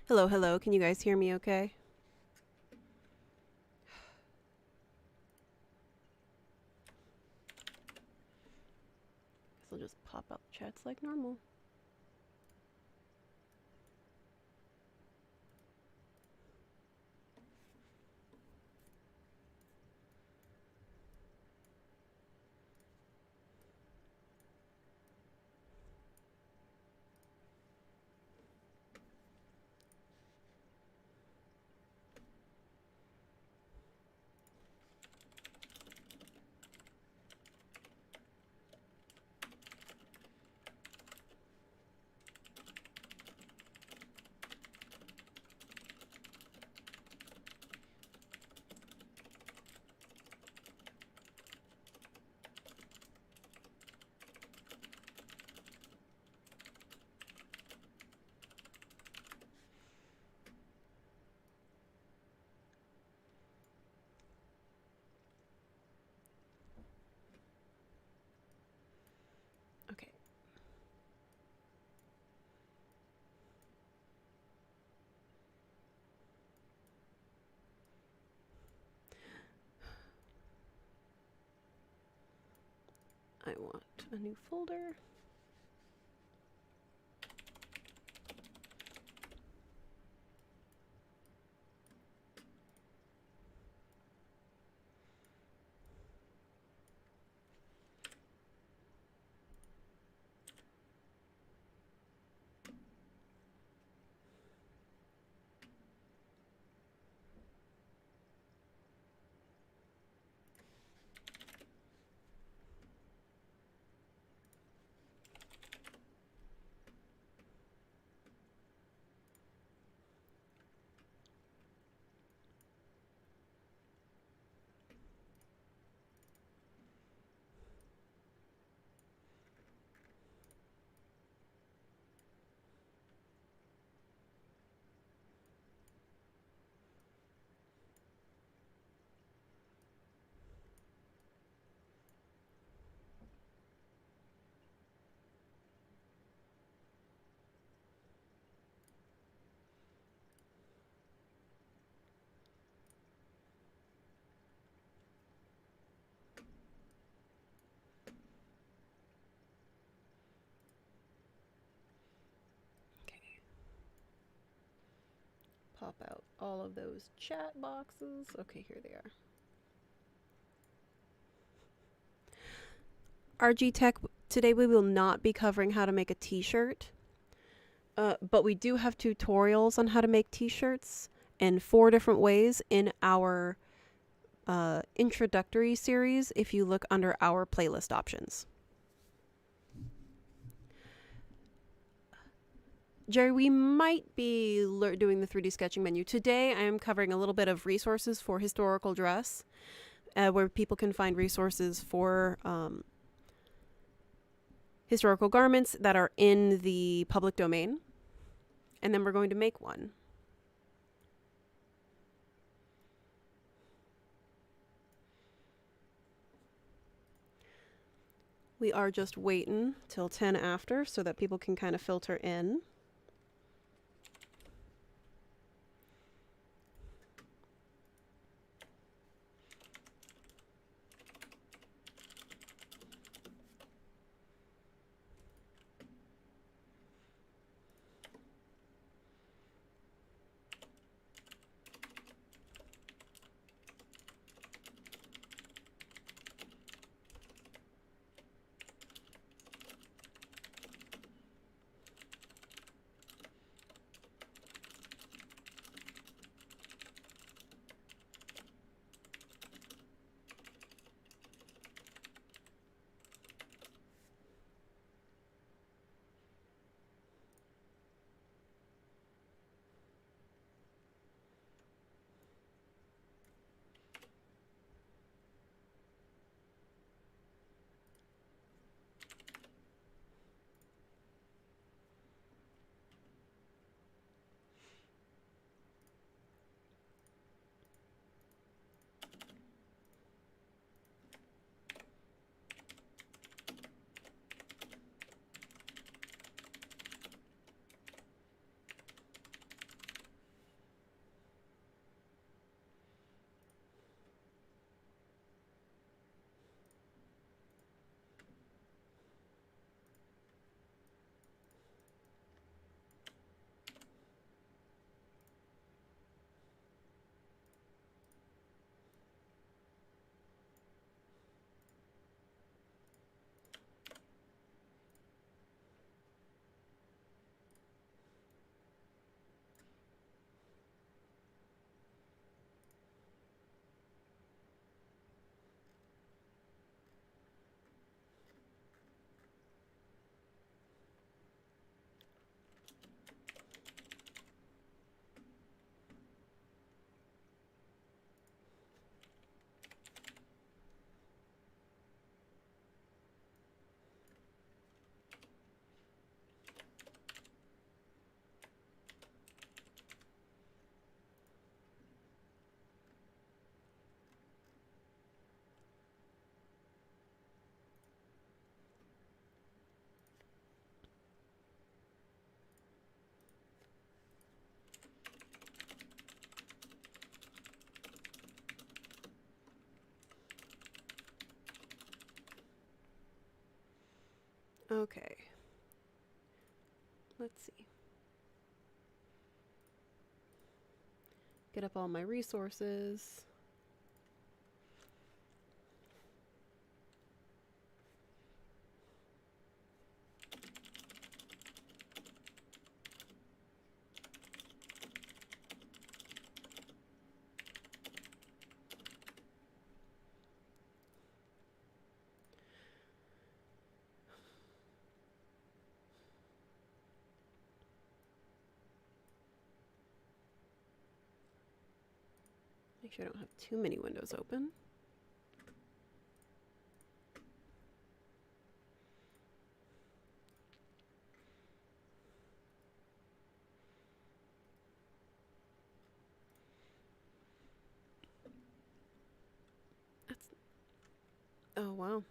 Hello, hello. Can you guys hear me okay? Guess I'll just pop up chats like normal. Okay. I want a new folder. Okay. Pop out all of those chat boxes. Okay, here they are. RG Tech, today we will not be covering how to make a t-shirt. But we do have tutorials on how to make t-shirts in 4 different ways in our introductory series if you look under our playlist options. Jerry, we might be doing the 3D sketching menu. Today I am covering a little bit of resources for historical dress, where people can find resources for historical garments that are in the public domain. And then we're going to make one. We are just waiting till 10 after so that people can kind of filter in. Okay. Let's see. Get up all my resources. Make sure I don't have too many windows open. That's... Oh, wow.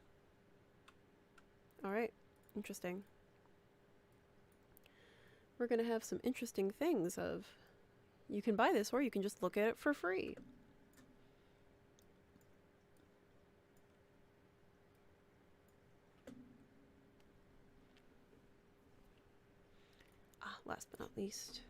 All right. Interesting. We're going to have some interesting things of... You can buy this or you can just look at it for free. Last but not least.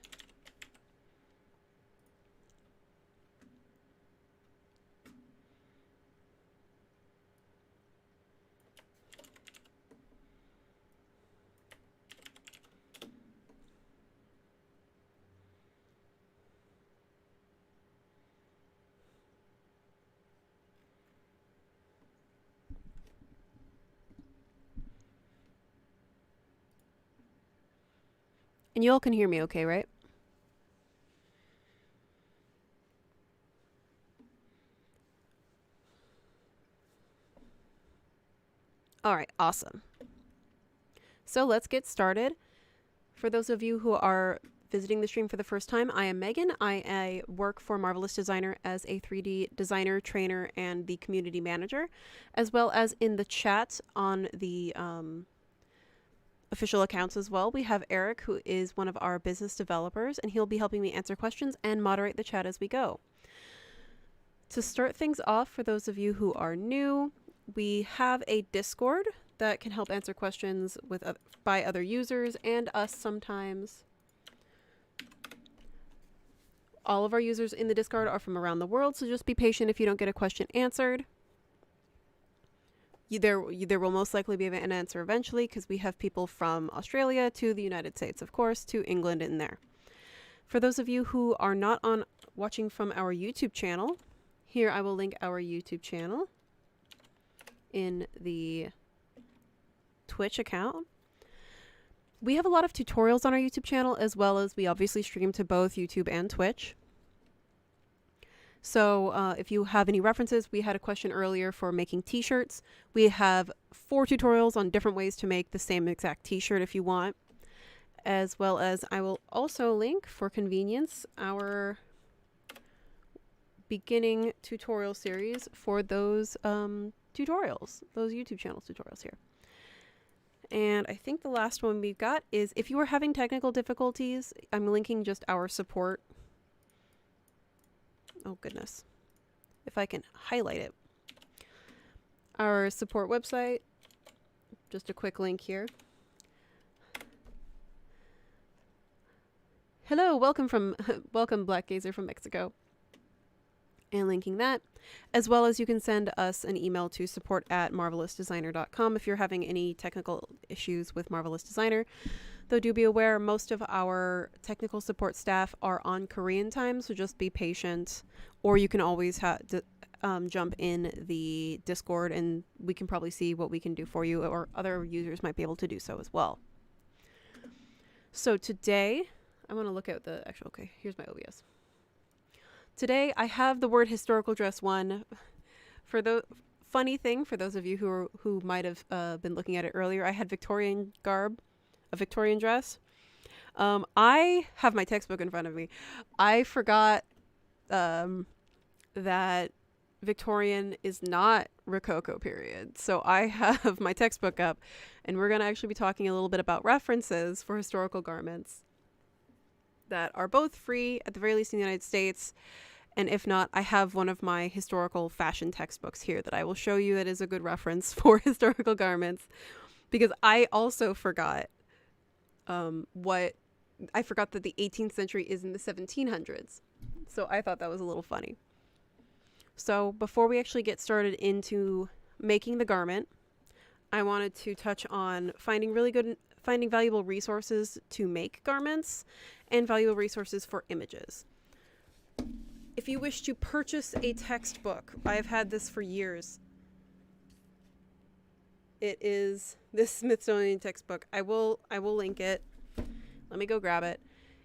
And you all can hear me okay, right? All right, awesome. So let's get started. For those of you who are visiting the stream for the first time, I am Megan. I work for Marvelous Designer as a 3D designer, trainer, and the community manager, as well as in the chat on the official accounts as well. We have Eric, who is one of our business developers, and he'll be helping me answer questions and moderate the chat as we go. To start things off, for those of you who are new, we have a Discord that can help answer questions with by other users and us sometimes. All of our users in the Discord are from around the world, so just be patient if you don't get a question answered. There will most likely be an answer eventually, because we have people from Australia to the United States, of course, to England in there. For those of you who are not watching from our YouTube channel, here I will link our YouTube channel in the Twitch account. We have a lot of tutorials on our YouTube channel, as well as we obviously stream to both YouTube and Twitch. So if you have any references, we had a question earlier for making t-shirts. We have 4 tutorials on different ways to make the same exact t-shirt if you want, as well as I will also link, for convenience, our beginning tutorial series for those tutorials, those YouTube channel tutorials here. And I think the last one we've got is, if you are having technical difficulties, I'm linking just our support. Oh goodness. If I can highlight it. Our support website. Just a quick link here. Hello, welcome Black Gazer from Mexico. And linking that, as well as you can send us an email to support@marvelousdesigner.com if you're having any technical issues with Marvelous Designer. Though do be aware, most of our technical support staff are on Korean time, so just be patient. Or you can always jump in the Discord and we can probably see what we can do for you, or other users might be able to do so as well. So today, I want to look at the actual, okay, here's my OBS. Today, I have the word historical dress 1. For the funny thing, for those of you who might have been looking at it earlier, I had Victorian garb, a Victorian dress. I have my textbook in front of me. I forgot that Victorian is not Rococo period. So I have my textbook up, and we're going to actually be talking a little bit about references for historical garments that are both free, at the very least in the United States. And if not, I have one of my historical fashion textbooks here that I will show you that is a good reference for historical garments. because I also forgot what I forgot that the 18th century is in the 1700s. So I thought that was a little funny. So before we actually get started into making the garment, I wanted to touch on finding valuable resources to make garments and valuable resources for images. If you wish to purchase a textbook, I've had this for years. It is this Smithsonian textbook. I will link it. Let me go grab it.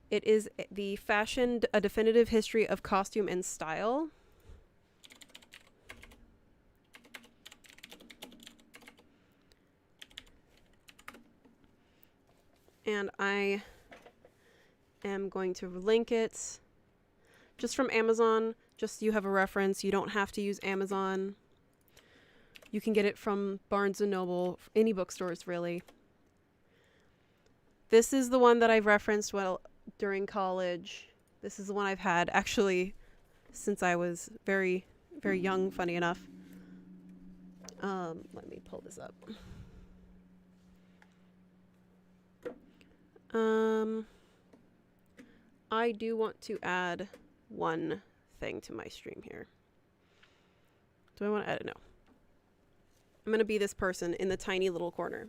It is the Fashion: A Definitive History of Costume and Style. And I am going to link it just from Amazon, just so you have a reference. You don't have to use Amazon. You can get it from Barnes & Noble, any bookstores really. This is the one that I've referenced during college. This is the one I've had actually since I was very, very young, funny enough. Let me pull this up. I do want to add one thing to my stream here. Do I want to add it? No. I'm going to be this person in the tiny little corner.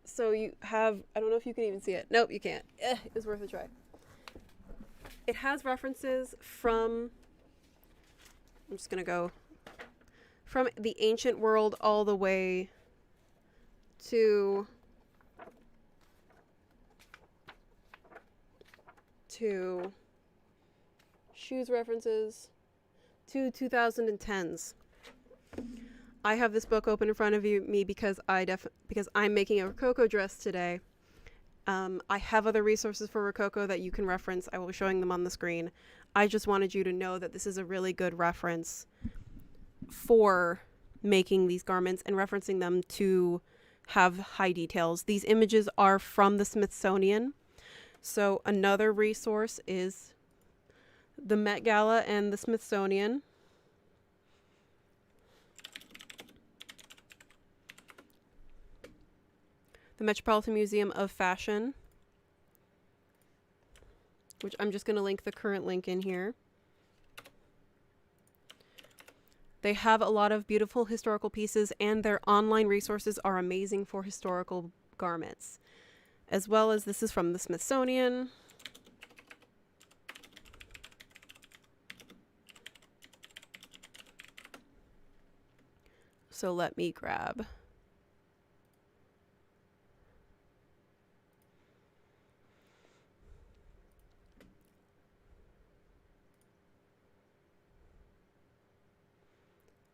So you have, I don't know if you can even see it. Nope, you can't. It's worth a try. It has references from, I'm just going to go from the ancient world all the way to shoes references to 2010s. I have this book open in front of me because I'm making a Rococo dress today. I have other resources for Rococo that you can reference. I will be showing them on the screen. I just wanted you to know that this is a really good reference for making these garments and referencing them to have high details. These images are from the Smithsonian. So another resource is the Met Gala and the Smithsonian. The Metropolitan Museum of Fashion, which I'm just going to link the current link in here. They have a lot of beautiful historical pieces, and their online resources are amazing for historical garments. As well as this is from the Smithsonian. So let me grab.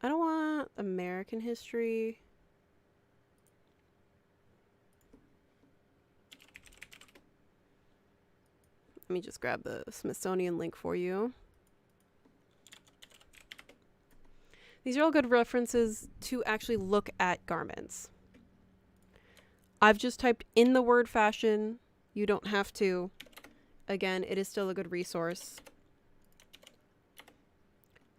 I don't want American history. Let me just grab the Smithsonian link for you. These are all good references to actually look at garments. I've just typed in the word fashion. You don't have to. Again, it is still a good resource.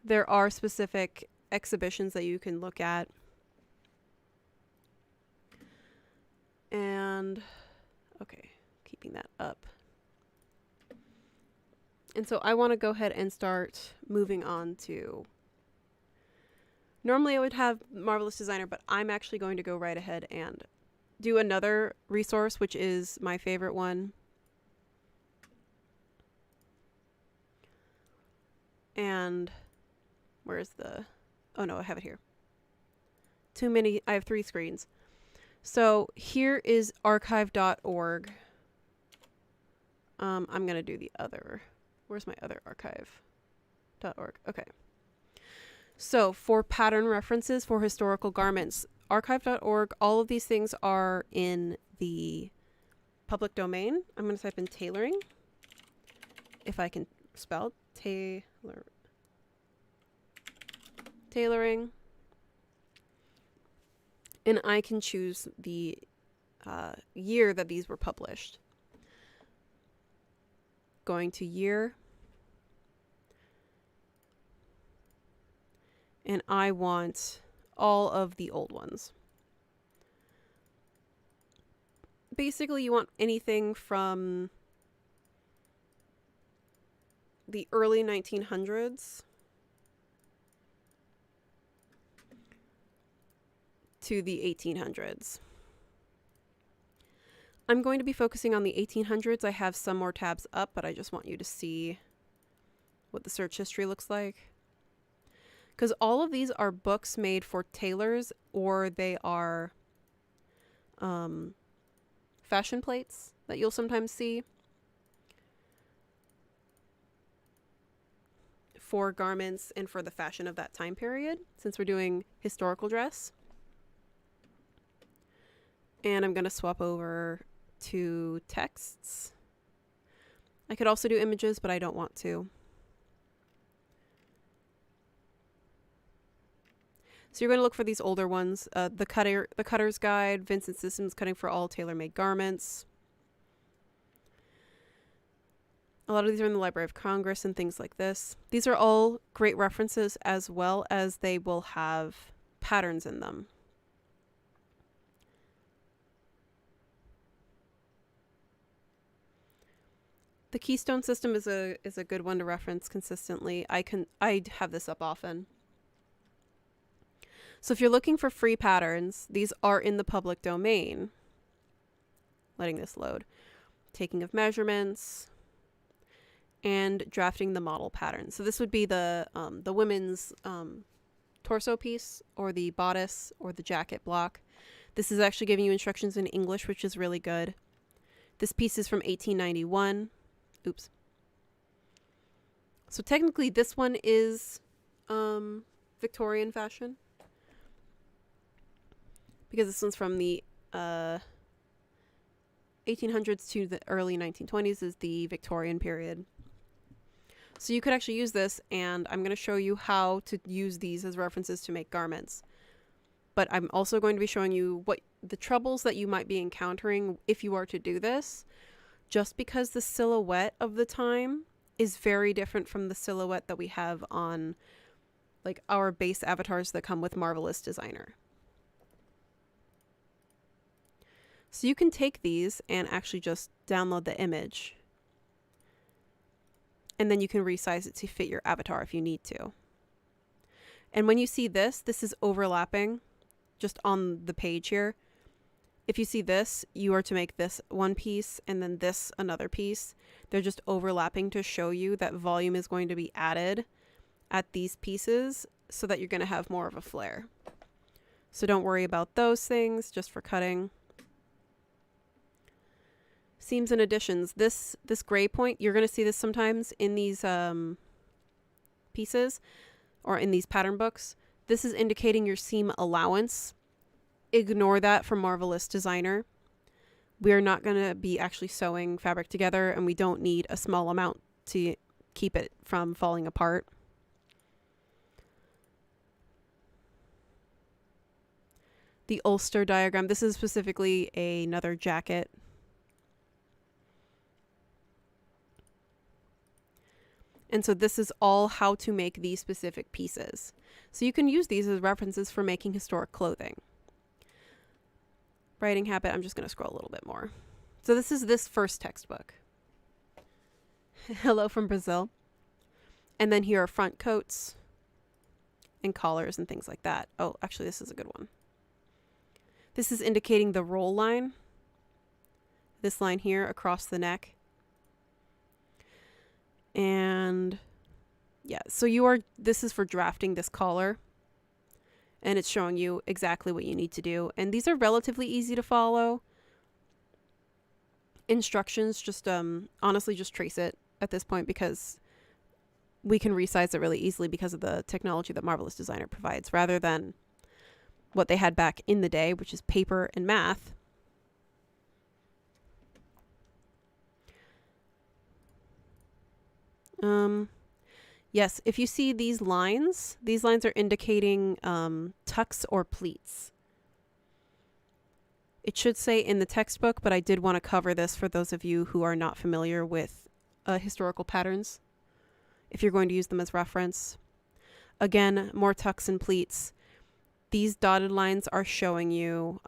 There are specific exhibitions that you can look at. And, okay, keeping that up. And so I want to go ahead and start moving on to, normally I would have Marvelous Designer, but I'm actually going to go right ahead and do another resource, which is my favorite one. And where's the, oh no, I have it here. Too many, I have 3 screens. So here is archive.org. I'm going to do the other. Where's my other archive.org? Okay. So for pattern references for historical garments, archive.org, all of these things are in the public domain. I'm going to type in tailoring. If I can spell tailoring. And I can choose the year that these were published. Going to year. And I want all of the old ones. basically you want anything from the early 1900s to the 1800s. I'm going to be focusing on the 1800s. I have some more tabs up, but I just want you to see what the search history looks like. Because all of these are books made for tailors, or they are fashion plates that you'll sometimes see for garments and for the fashion of that time period, since we're doing historical dress. And I'm going to swap over to texts. I could also do images, but I don't want to. So you're going to look for these older ones. The Cutter's Guide, Vincent Systems Cutting for All Tailor-Made Garments. A lot of these are in the Library of Congress and things like this. These are all great references, as well as they will have patterns in them. The Keystone system is a good one to reference consistently. I have this up often. So if you're looking for free patterns, these are in the public domain. Letting this load. Taking of measurements and drafting the model pattern. So this would be the women's torso piece, or the bodice, or the jacket block. This is actually giving you instructions in English, which is really good. This piece is from 1891. Oops. So technically this one is Victorian fashion, because this one's from the 1800s to the early 1920s is the Victorian period. So you could actually use this, and I'm going to show you how to use these as references to make garments. But I'm also going to be showing you what the troubles that you might be encountering if you are to do this, just because the silhouette of the time is very different from the silhouette that we have on like our base avatars that come with Marvelous Designer. So you can take these and actually just download the image, and then you can resize it to fit your avatar if you need to. And when you see this, this is overlapping just on the page here. If you see this, you are to make this one piece and then this another piece. They're just overlapping to show you that volume is going to be added at these pieces so that you're going to have more of a flare. So don't worry about those things, just for cutting. Seams and additions. This gray point, you're going to see this sometimes in these pieces or in these pattern books. This is indicating your seam allowance. Ignore that from Marvelous Designer. We are not going to be actually sewing fabric together, and we don't need a small amount to keep it from falling apart. The Ulster diagram. This is specifically another jacket. And so this is all how to make these specific pieces. So you can use these as references for making historic clothing. Writing habit, I'm just going to scroll a little bit more. So this is this first textbook. Hello from Brazil. And then here are front coats and collars and things like that. Oh, actually, this is a good one. This is indicating the roll line. This line here across the neck. And yeah, so this is for drafting this collar, and it's showing you exactly what you need to do. And these are relatively easy to follow. Instructions, just honestly just trace it at this point, because we can resize it really easily because of the technology that Marvelous Designer provides, rather than what they had back in the day, which is paper and math. Yes, if you see these lines are indicating tucks or pleats. It should say in the textbook, but I did want to cover this for those of you who are not familiar with historical patterns, if you're going to use them as reference. Again, more tucks and pleats. These dotted lines are showing you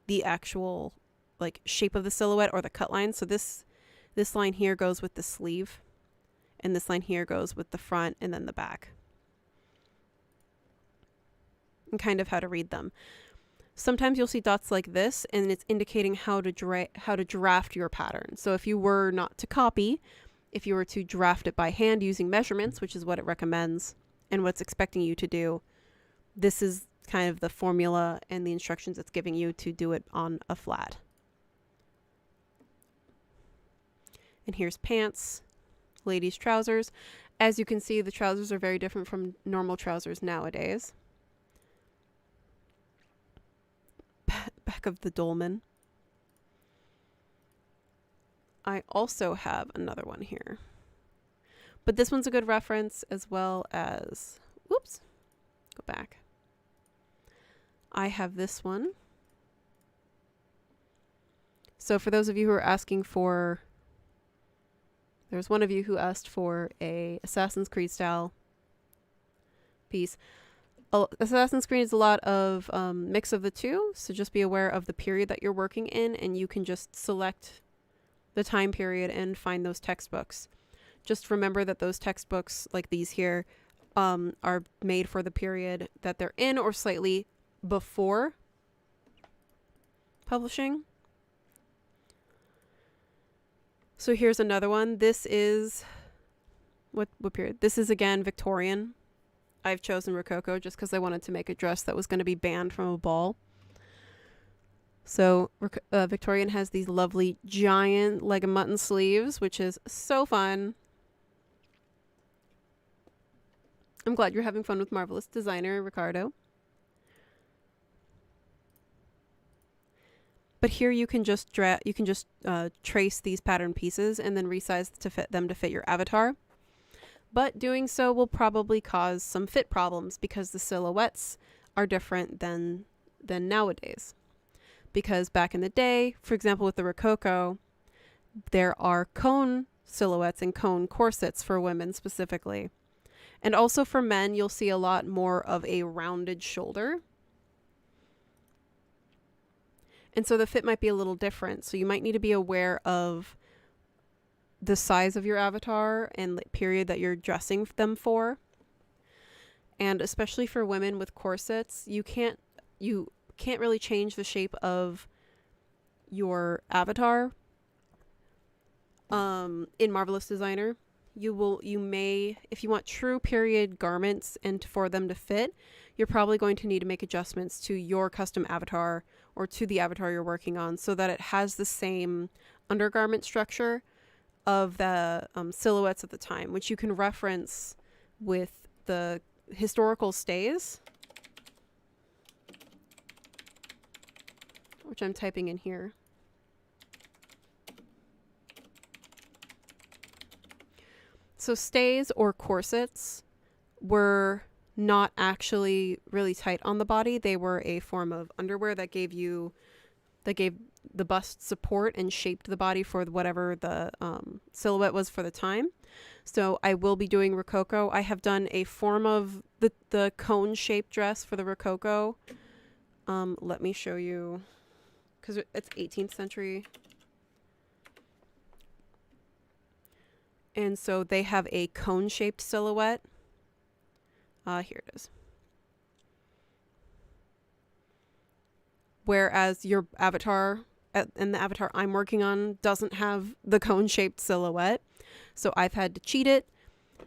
the actual like shape of the silhouette or the cut line. So this line here goes with the sleeve, and this line here goes with the front and then the back. And kind of how to read them. Sometimes you'll see dots like this, and it's indicating how to draft your pattern. So if you were not to copy, if you were to draft it by hand using measurements, which is what it recommends and what's expecting you to do, this is kind of the formula and the instructions it's giving you to do it on a flat. And here's pants, ladies' trousers. As you can see, the trousers are very different from normal trousers nowadays. Back of the dolman. I also have another one here, but this one's a good reference, as well as, whoops, go back. I have this one. So for those of you who are asking for, there's one of you who asked for a Assassin's Creed style piece. Assassin's Creed is a lot of mix of the two, so just be aware of the period that you're working in, and you can just select the time period and find those textbooks. Just remember that those textbooks, like these here, are made for the period that they're in or slightly before publishing. So here's another one. This is, what period? This is again Victorian. I've chosen Rococo just because I wanted to make a dress that was going to be banned from a ball. So Victorian has these lovely giant leg of mutton sleeves, which is so fun. I'm glad you're having fun with Marvelous Designer, Ricardo. But here you can just trace these pattern pieces and then resize to fit them to fit your avatar. But doing so will probably cause some fit problems because the silhouettes are different than nowadays. Because back in the day, for example, with the Rococo, there are cone silhouettes and cone corsets for women specifically. And also for men, you'll see a lot more of a rounded shoulder. And so the fit might be a little different. So you might need to be aware of the size of your avatar and the period that you're dressing them for. And especially for women with corsets, you can't really change the shape of your avatar in Marvelous Designer. You may, if you want true period garments and for them to fit, you're probably going to need to make adjustments to your custom avatar or to the avatar you're working on so that it has the same undergarment structure of the silhouettes at the time, which you can reference with the historical stays, which I'm typing in here. So stays or corsets were not actually really tight on the body. They were a form of underwear that gave the bust support and shaped the body for whatever the silhouette was for the time. So I will be doing Rococo. I have done a form of the cone shaped dress for the Rococo. Let me show you, because it's 18th century. And so they have a cone shaped silhouette. Here it is. Whereas your avatar and the avatar I'm working on doesn't have the cone shaped silhouette. So I've had to cheat it.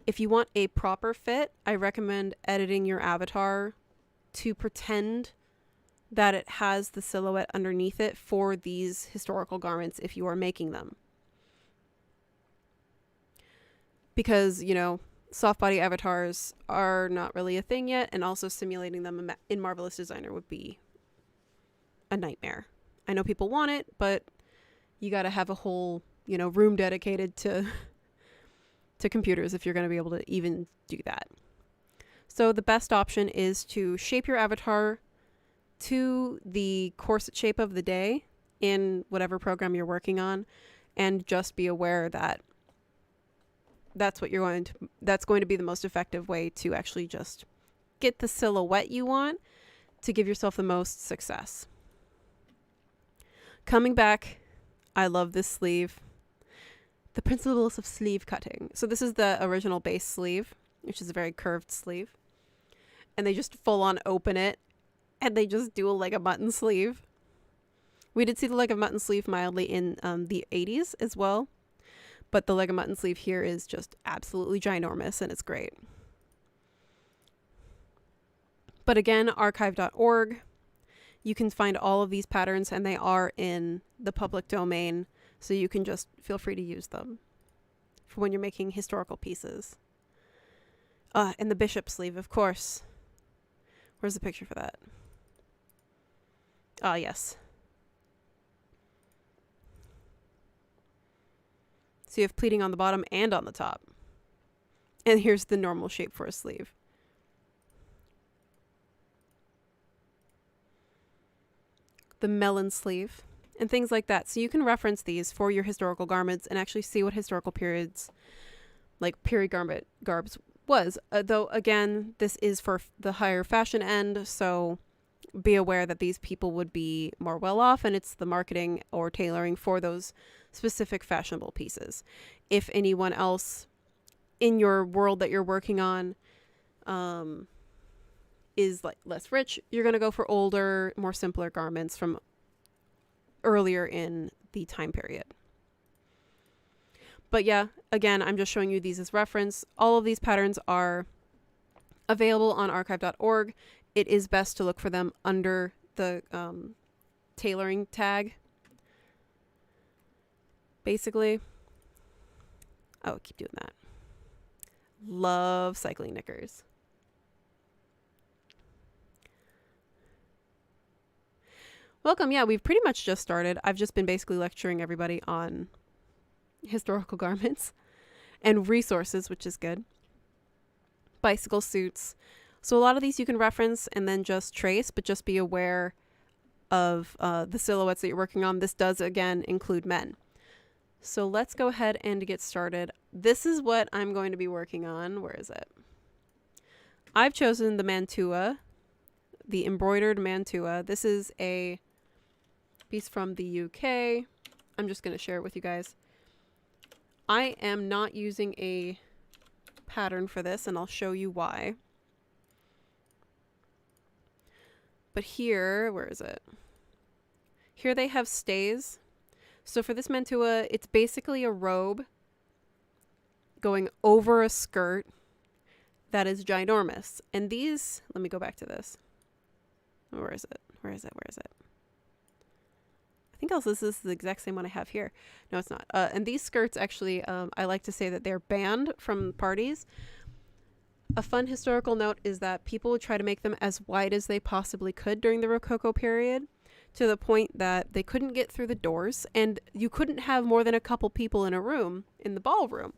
If you want a proper fit, I recommend editing your avatar to pretend that it has the silhouette underneath it for these historical garments if you are making them. Because, you know, soft body avatars are not really a thing yet, and also simulating them in Marvelous Designer would be a nightmare. I know people want it, but you got to have a whole, you know, room dedicated to computers if you're going to be able to even do that. So the best option is to shape your avatar to the corset shape of the day in whatever program you're working on, and just be aware that that's going to be the most effective way to actually just get the silhouette you want to give yourself the most success. Coming back, I love this sleeve. The principles of sleeve cutting. So this is the original base sleeve, which is a very curved sleeve. And they just full on open it and they just do a leg of mutton sleeve. We did see the leg of mutton sleeve mildly in the 80s as well. But the leg of mutton sleeve here is just absolutely ginormous and it's great. But again, archive.org. You can find all of these patterns and they are in the public domain. So you can just feel free to use them for when you're making historical pieces. And the bishop sleeve, of course. Where's the picture for that? Ah, yes. So you have pleating on the bottom and on the top. And here's the normal shape for a sleeve. The melon sleeve, and things like that. So you can reference these for your historical garments and actually see what historical periods, like period garbs was. Though, again, this is for the higher fashion end, so be aware that these people would be more well off, and it's the marketing or tailoring for those specific fashionable pieces. If anyone else in your world that you're working on is like less rich, you're going to go for older, more simpler garments from earlier in the time period. But yeah, again, I'm just showing you these as reference. All of these patterns are available on archive.org. It is best to look for them under the tailoring tag, basically. Oh, keep doing that. Love cycling knickers. Welcome. Yeah, we've pretty much just started. I've just been basically lecturing everybody on historical garments and resources, which is good. Bicycle suits. So a lot of these you can reference and then just trace, but just be aware of the silhouettes that you're working on. This does, again, include men. So let's go ahead and get started. This is what I'm going to be working on. Where is it? I've chosen the mantua, the embroidered mantua. This is a piece from the UK. I'm just going to share it with you guys. I am not using a pattern for this, and I'll show you why. But here, where is it? Here they have stays. So for this mantua, it's basically a robe going over a skirt that is ginormous. And these, let me go back to this. Where is it? Where is it? Where is it? I think also this is the exact same one I have here. No, it's not. And these skirts actually, I like to say that they're banned from parties. A fun historical note is that people would try to make them as wide as they possibly could during the Rococo period, to the point that they couldn't get through the doors and you couldn't have more than a couple people in a room, in the ballroom,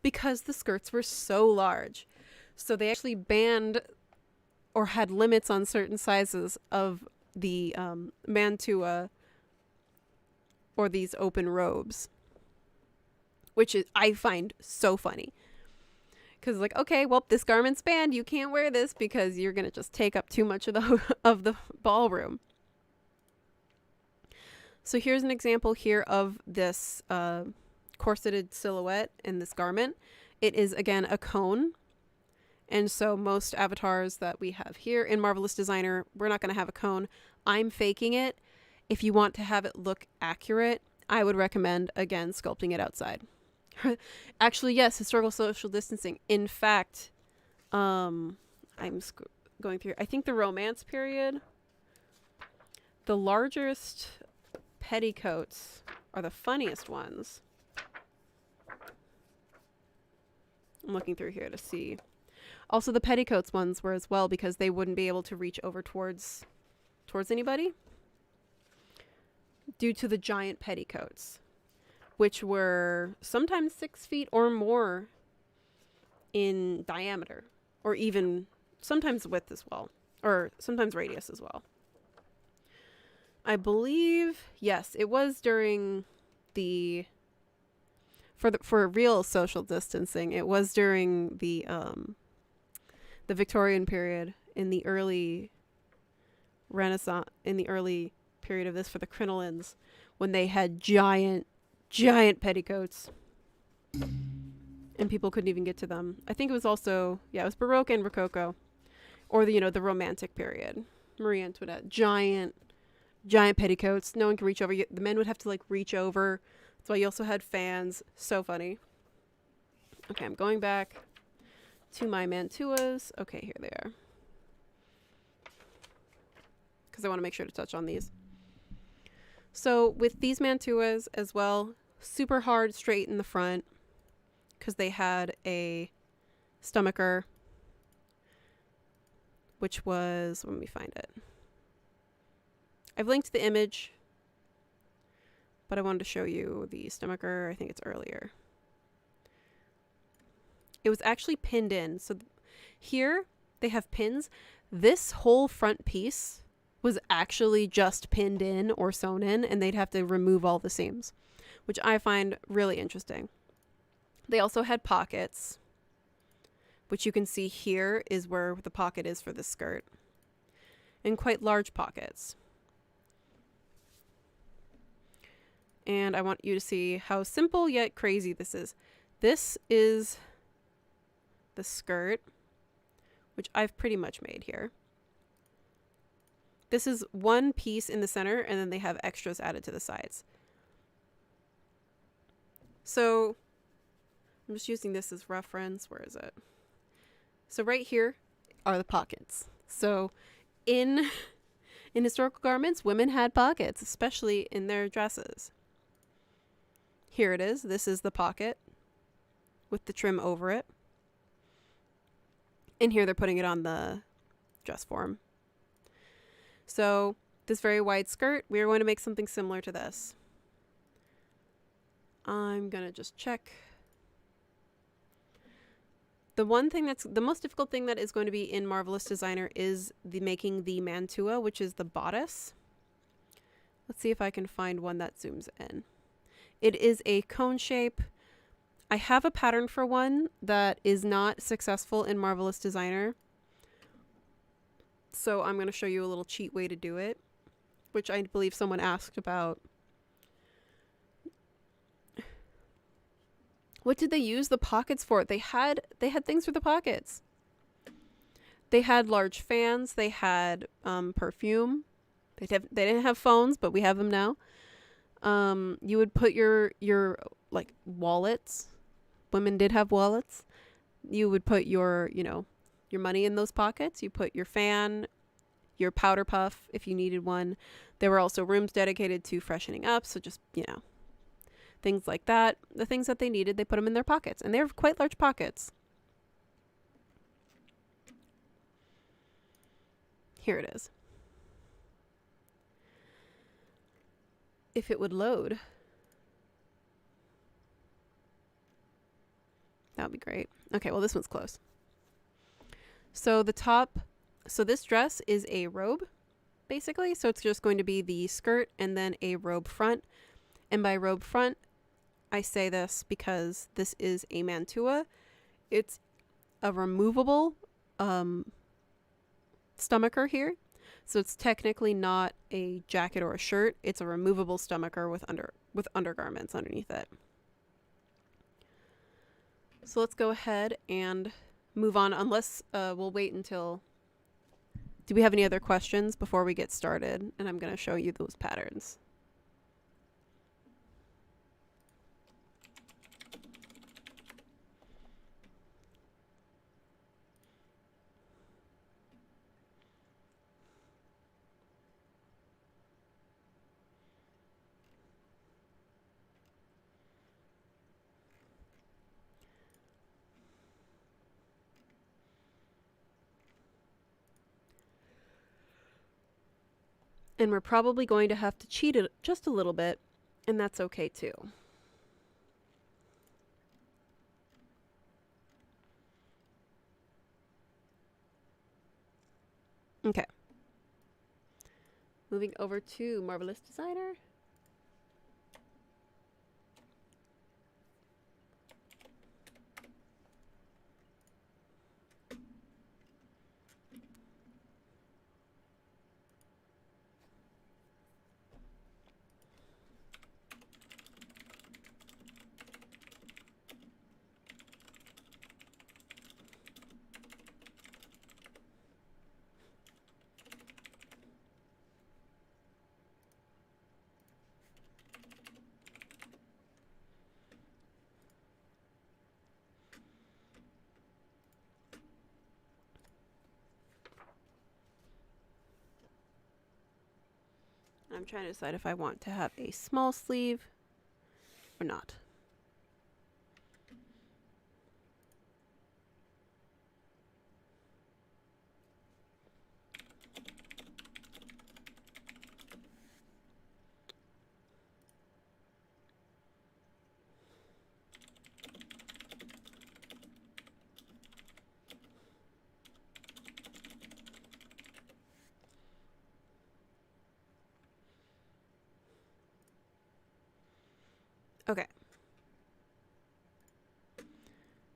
because the skirts were so large. So they actually banned or had limits on certain sizes of the mantua or these open robes, which is, I find so funny. Because like, okay, well, this garment's banned. You can't wear this because you're going to just take up too much of the ballroom. So here's an example here of this corseted silhouette in this garment. It is, again, a cone. And so most avatars that we have here in Marvelous Designer, we're not going to have a cone. I'm faking it. If you want to have it look accurate, I would recommend, again, sculpting it outside. Actually, yes, historical social distancing. In fact, I'm going through, I think the Romance period, the largest petticoats are the funniest ones. I'm looking through here to see. Also, the petticoats ones were as well because they wouldn't be able to reach over towards anybody due to the giant petticoats, which were sometimes 6 feet or more in diameter, or even sometimes width as well, or sometimes radius as well. I believe, yes, it was during the, for real social distancing, it was during the Victorian period, in the early Renaissance, in the early period of this for the crinolines when they had giant petticoats and people couldn't even get to them. I think it was also, yeah, it was Baroque and Rococo, or the, you know, the Romantic period. Marie Antoinette, giant petticoats. No one could reach over. The men would have to like reach over. That's why you also had fans. So funny. Okay, I'm going back to my mantuas. Okay, here they are. Because I want to make sure to touch on these. So with these mantuas as well, super hard straight in the front because they had a stomacher, which was, let me find it. I've linked the image, but I wanted to show you the stomacher. I think it's earlier. It was actually pinned in. So here they have pins. This whole front piece was actually just pinned in or sewn in, and they'd have to remove all the seams, which I find really interesting. They also had pockets, which you can see here is where the pocket is for the skirt, and quite large pockets. And I want you to see how simple yet crazy this is. This is the skirt, which I've pretty much made here. This is one piece in the center, and then they have extras added to the sides. So I'm just using this as reference. Where is it? So right here are the pockets. So in historical garments, women had pockets, especially in their dresses. Here it is. This is the pocket with the trim over it. And here they're putting it on the dress form. So this very wide skirt, we are going to make something similar to this. I'm going to just check. The one thing that's the most difficult thing that is going to be in Marvelous Designer is making the mantua, which is the bodice. Let's see if I can find one that zooms in. It is a cone shape. I have a pattern for one that is not successful in Marvelous Designer. So I'm going to show you a little cheat way to do it, which I believe someone asked about. What did they use the pockets for? They had things for the pockets. They had large fans. They had perfume. They didn't have phones, but we have them now. You would put your like wallets. Women did have wallets. You would put your money in those pockets. You put your fan, your powder puff if you needed one. There were also rooms dedicated to freshening up. So just, things like that. The things that they needed, they put them in their pockets. And they have quite large pockets. Here it is. If it would load. That would be great. Okay, well, this one's close. So this dress is a robe, basically. So it's just going to be the skirt and then a robe front. And by robe front, I say this because this is a mantua. It's a removable stomacher here. So it's technically not a jacket or a shirt. It's a removable stomacher with undergarments underneath it. So let's go ahead and move on, unless we'll wait until... Do we have any other questions before we get started? And I'm going to show you those patterns. And we're probably going to have to cheat it just a little bit, and that's okay too. Okay. Moving over to Marvelous Designer. I'm trying to decide if I want to have a small sleeve or not. Okay.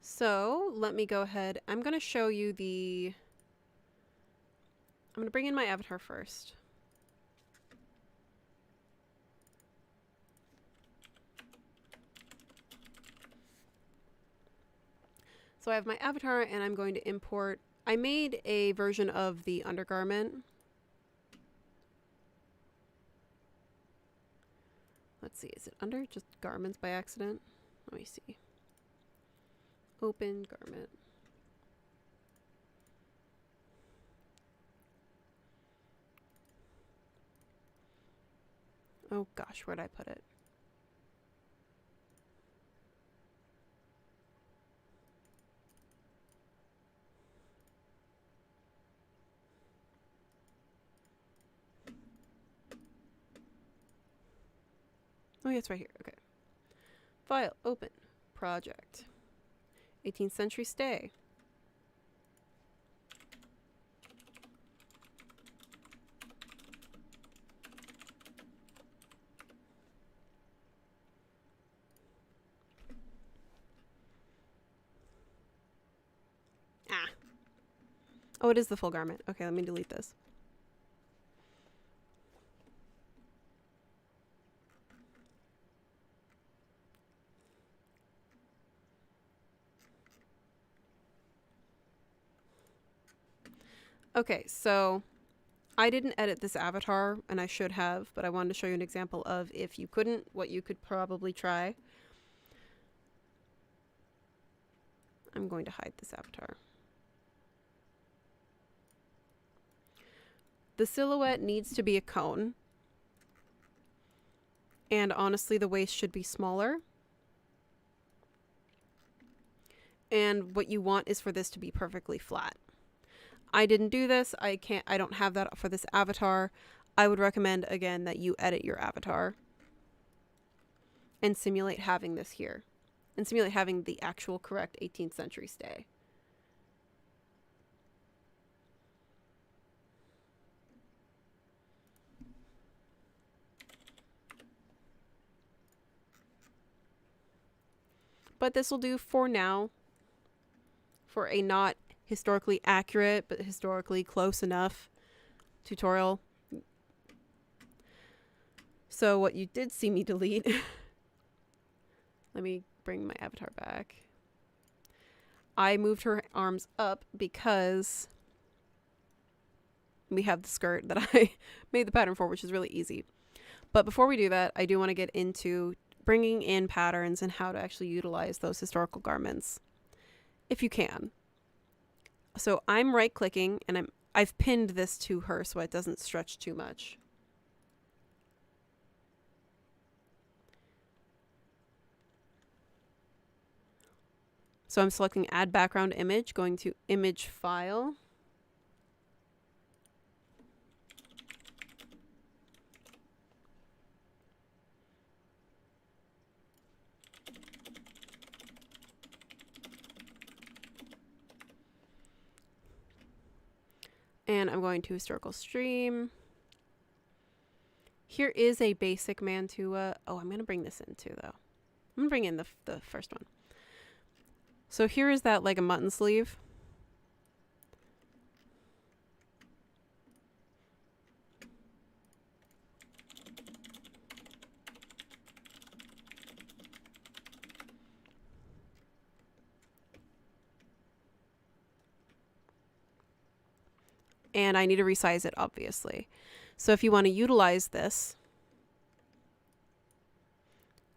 So let me go ahead. I'm going to show you I'm going to bring in my avatar first. So I have my avatar and I'm going to import. I made a version of the undergarment. Let's see, is it under just garments by accident? Let me see. Open garment. Oh gosh, where'd I put it? Oh yeah, it's right here. Okay. File, open, project. 18th century stay. Ah. Oh, it is the full garment. Okay, let me delete this. Okay, so I didn't edit this avatar, and I should have, but I wanted to show you an example of if you couldn't, what you could probably try. I'm going to hide this avatar. The silhouette needs to be a cone. And honestly, the waist should be smaller. And what you want is for this to be perfectly flat. I didn't do this. I don't have that for this avatar. I would recommend, again, that you edit your avatar and simulate having this here. And simulate having the actual correct 18th century stay. But this will do for now, for a not historically accurate but historically close enough tutorial. So what you did see me delete, let me bring my avatar back. I moved her arms up because we have the skirt that I made the pattern for, which is really easy. But before we do that, I do want to get into bringing in patterns and how to actually utilize those historical garments, if you can. So I'm right clicking and I've pinned this to her so it doesn't stretch too much. So I'm selecting add background image, going to image file. And I'm going to historical stream. Here is a basic mantua. Oh, I'm going to bring this in too, though. I'm going to bring in the first one. So here is that like a mutton sleeve. And I need to resize it, obviously. So if you want to utilize this,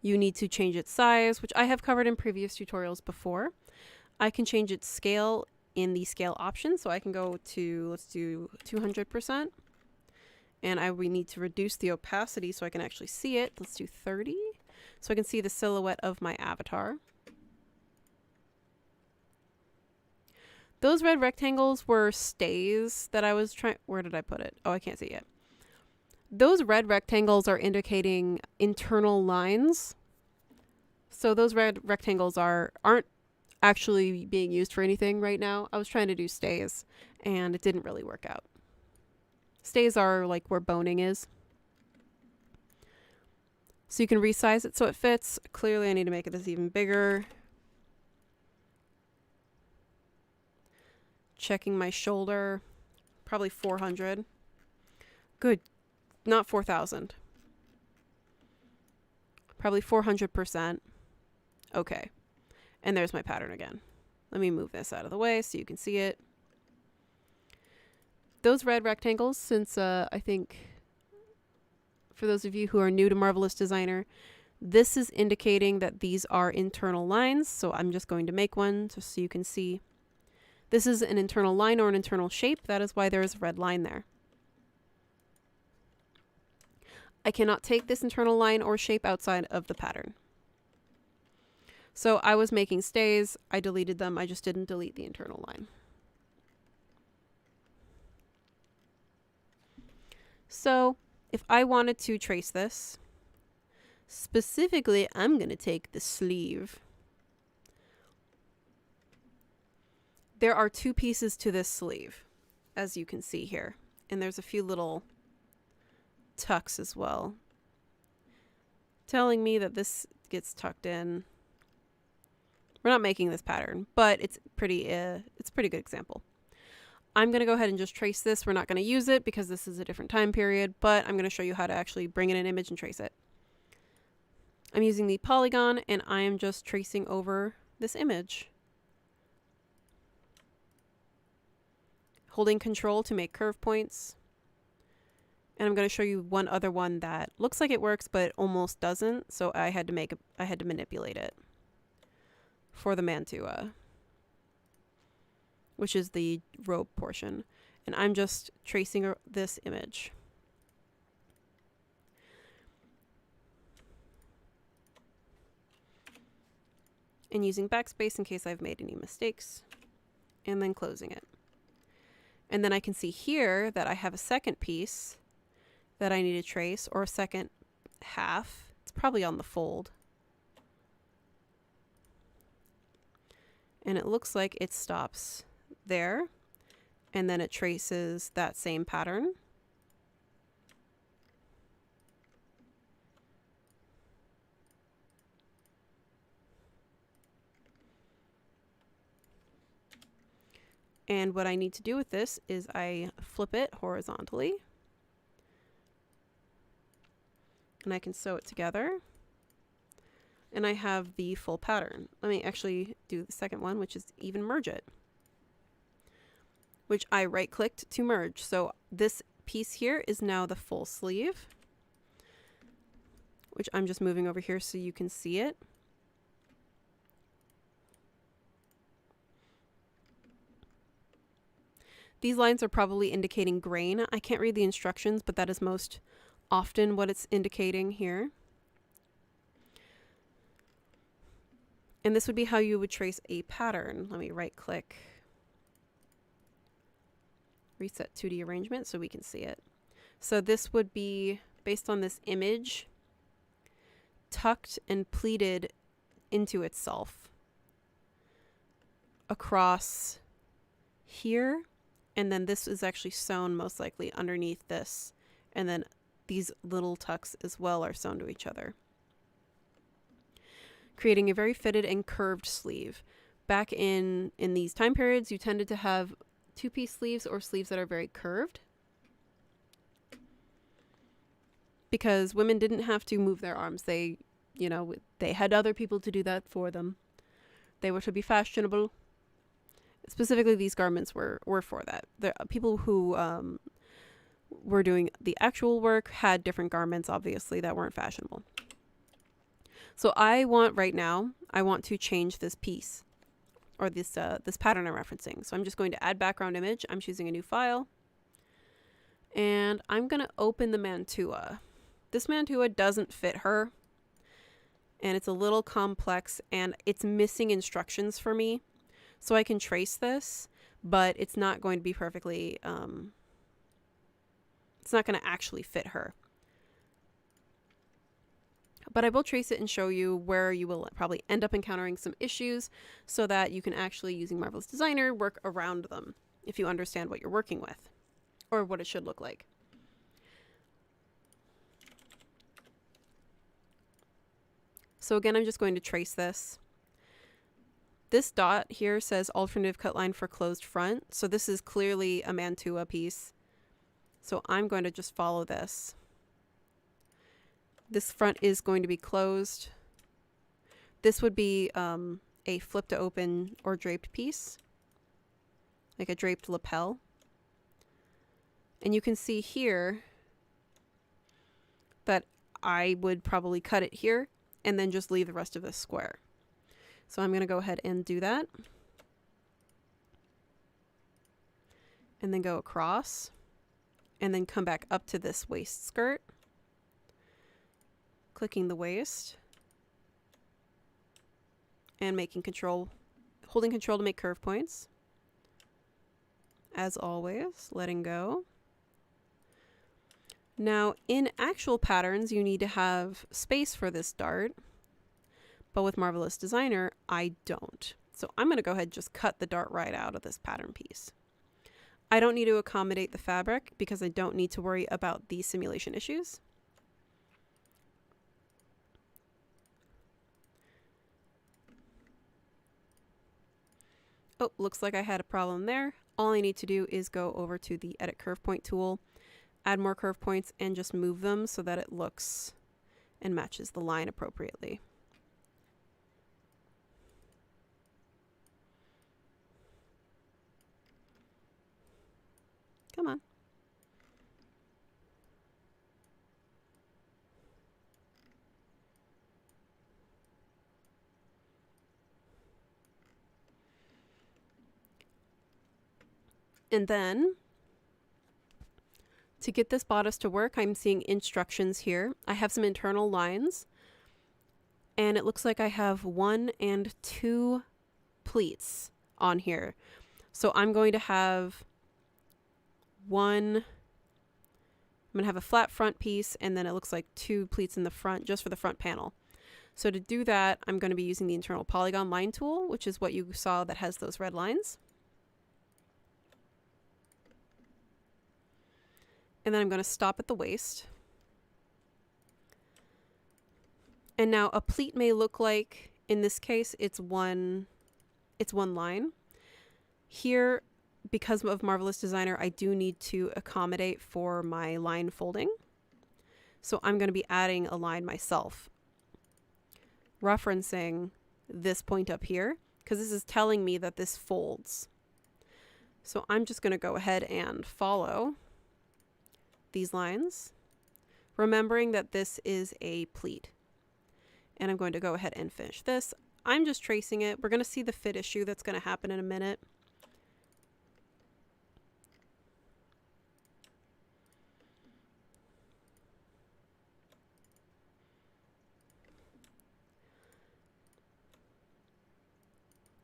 you need to change its size, which I have covered in previous tutorials before. I can change its scale in the scale option. So I can go to, let's do 200%. And we need to reduce the opacity so I can actually see it. Let's do 30 so I can see the silhouette of my avatar. Those red rectangles were stays that I was trying. Where did I put it? Oh, I can't see it yet. Those red rectangles are indicating internal lines. So those red rectangles aren't actually being used for anything right now. I was trying to do stays and it didn't really work out. Stays are like where boning is. So you can resize it so it fits. Clearly I need to make this even bigger. Checking my shoulder. Probably 400. Good. Not 4,000. Probably 400%. Okay. And there's my pattern again. Let me move this out of the way so you can see it. Those red rectangles, since I think for those of you who are new to Marvelous Designer, this is indicating that these are internal lines. So I'm just going to make one just so you can see. This is an internal line or an internal shape. That is why there is a red line there. I cannot take this internal line or shape outside of the pattern. So I was making stays. I deleted them. I just didn't delete the internal line. So if I wanted to trace this, specifically, I'm going to take the sleeve. There are two pieces to this sleeve, as you can see here. And there's a few little tucks as well, telling me that this gets tucked in. We're not making this pattern, but it's a pretty good example. I'm going to go ahead and just trace this. We're not going to use it because this is a different time period, but I'm going to show you how to actually bring in an image and trace it. I'm using the polygon and I am just tracing over this image. Holding control to make curve points. And I'm going to show you one other one that looks like it works, but almost doesn't. So I had to manipulate it for the mantua, which is the robe portion. And I'm just tracing this image. And using backspace in case I've made any mistakes. And then closing it. And then I can see here that I have a second piece that I need to trace, or a second half. It's probably on the fold. And it looks like it stops there. And then it traces that same pattern. And what I need to do with this is I flip it horizontally. And I can sew it together. And I have the full pattern. Let me actually do the second one, which is even merge it. Which I right-clicked to merge. So this piece here is now the full sleeve. Which I'm just moving over here so you can see it. These lines are probably indicating grain. I can't read the instructions, but that is most often what it's indicating here. And this would be how you would trace a pattern. Let me right click, reset 2D arrangement so we can see it. So this would be based on this image, tucked and pleated into itself across here. And then this is actually sewn most likely underneath this. And then these little tucks as well are sewn to each other, creating a very fitted and curved sleeve. Back in these time periods, you tended to have two-piece sleeves or sleeves that are very curved, because women didn't have to move their arms. They had other people to do that for them. They were to be fashionable. Specifically, these garments were for that. The people who were doing the actual work had different garments, obviously, that weren't fashionable. So I want to change this piece, or this pattern I'm referencing. So I'm just going to add background image. I'm choosing a new file. And I'm going to open the mantua. This mantua doesn't fit her, and it's a little complex, and it's missing instructions for me. So I can trace this, but it's not going to be perfectly, it's not going to actually fit her. But I will trace it and show you where you will probably end up encountering some issues so that you can actually, using Marvelous Designer, work around them if you understand what you're working with or what it should look like. So again, I'm just going to trace this. This dot here says alternative cut line for closed front. So this is clearly a mantua piece. So I'm going to just follow this. This front is going to be closed. This would be a flip to open or draped piece, like a draped lapel. And you can see here that I would probably cut it here and then just leave the rest of this square. So I'm going to go ahead and do that. And then go across and then come back up to this waist skirt. Clicking the waist and making control, holding control to make curve points. As always, letting go. Now in actual patterns, you need to have space for this dart, but with Marvelous Designer, I don't. So I'm going to go ahead and just cut the dart right out of this pattern piece. I don't need to accommodate the fabric because I don't need to worry about these simulation issues. Oh, looks like I had a problem there. All I need to do is go over to the Edit Curve Point tool, add more curve points, and just move them so that it looks and matches the line appropriately. Come on. And then, to get this bodice to work, I'm seeing instructions here. I have some internal lines, and it looks like I have 1 and 2 pleats on here. So I'm going to have I'm going to have a flat front piece, and then it looks like 2 pleats in the front, just for the front panel. So to do that, I'm going to be using the internal polygon line tool, which is what you saw that has those red lines. And then I'm going to stop at the waist. And now a pleat may look like, in this case, it's one line. Here, because of Marvelous Designer, I do need to accommodate for my line folding. So I'm going to be adding a line myself, referencing this point up here, because this is telling me that this folds. So I'm just going to go ahead and follow these lines, remembering that this is a pleat. And I'm going to go ahead and finish this. I'm just tracing it. We're going to see the fit issue that's going to happen in a minute.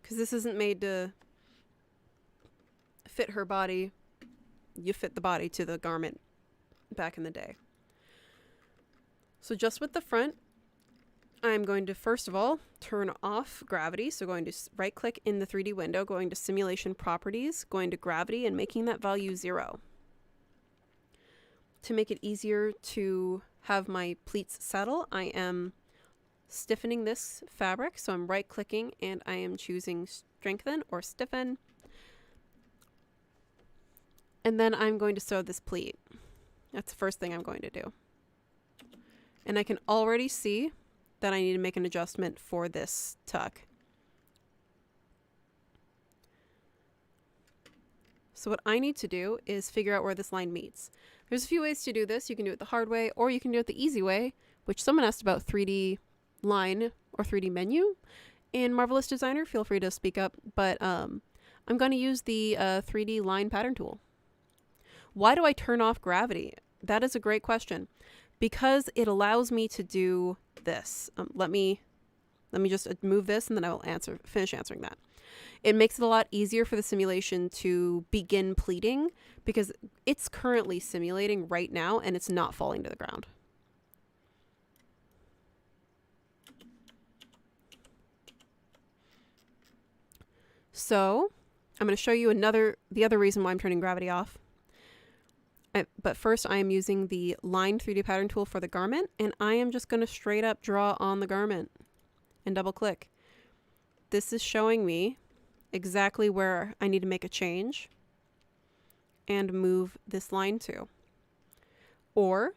Because this isn't made to fit her body. You fit the body to the garment back in the day. So just with the front, I'm going to first of all turn off gravity. So going to right click in the 3D window, going to simulation properties, going to gravity and making that value 0. To make it easier to have my pleats settle, I am stiffening this fabric. So I'm right clicking and I am choosing strengthen or stiffen. And then I'm going to sew this pleat. That's the first thing I'm going to do. And I can already see that I need to make an adjustment for this tuck. So what I need to do is figure out where this line meets. There's a few ways to do this. You can do it the hard way, or you can do it the easy way, which someone asked about 3D line or 3D menu in Marvelous Designer. Feel free to speak up, but I'm going to use the 3D line pattern tool. Why do I turn off gravity? That is a great question. Because it allows me to do this. Let me just move this and then I will finish answering that. It makes it a lot easier for the simulation to begin pleating because it's currently simulating right now and it's not falling to the ground. So I'm going to show you the other reason why I'm turning gravity off. But first I am using the Line 3D pattern tool for the garment, and I am just going to straight up draw on the garment and double click. This is showing me exactly where I need to make a change and move this line to. Or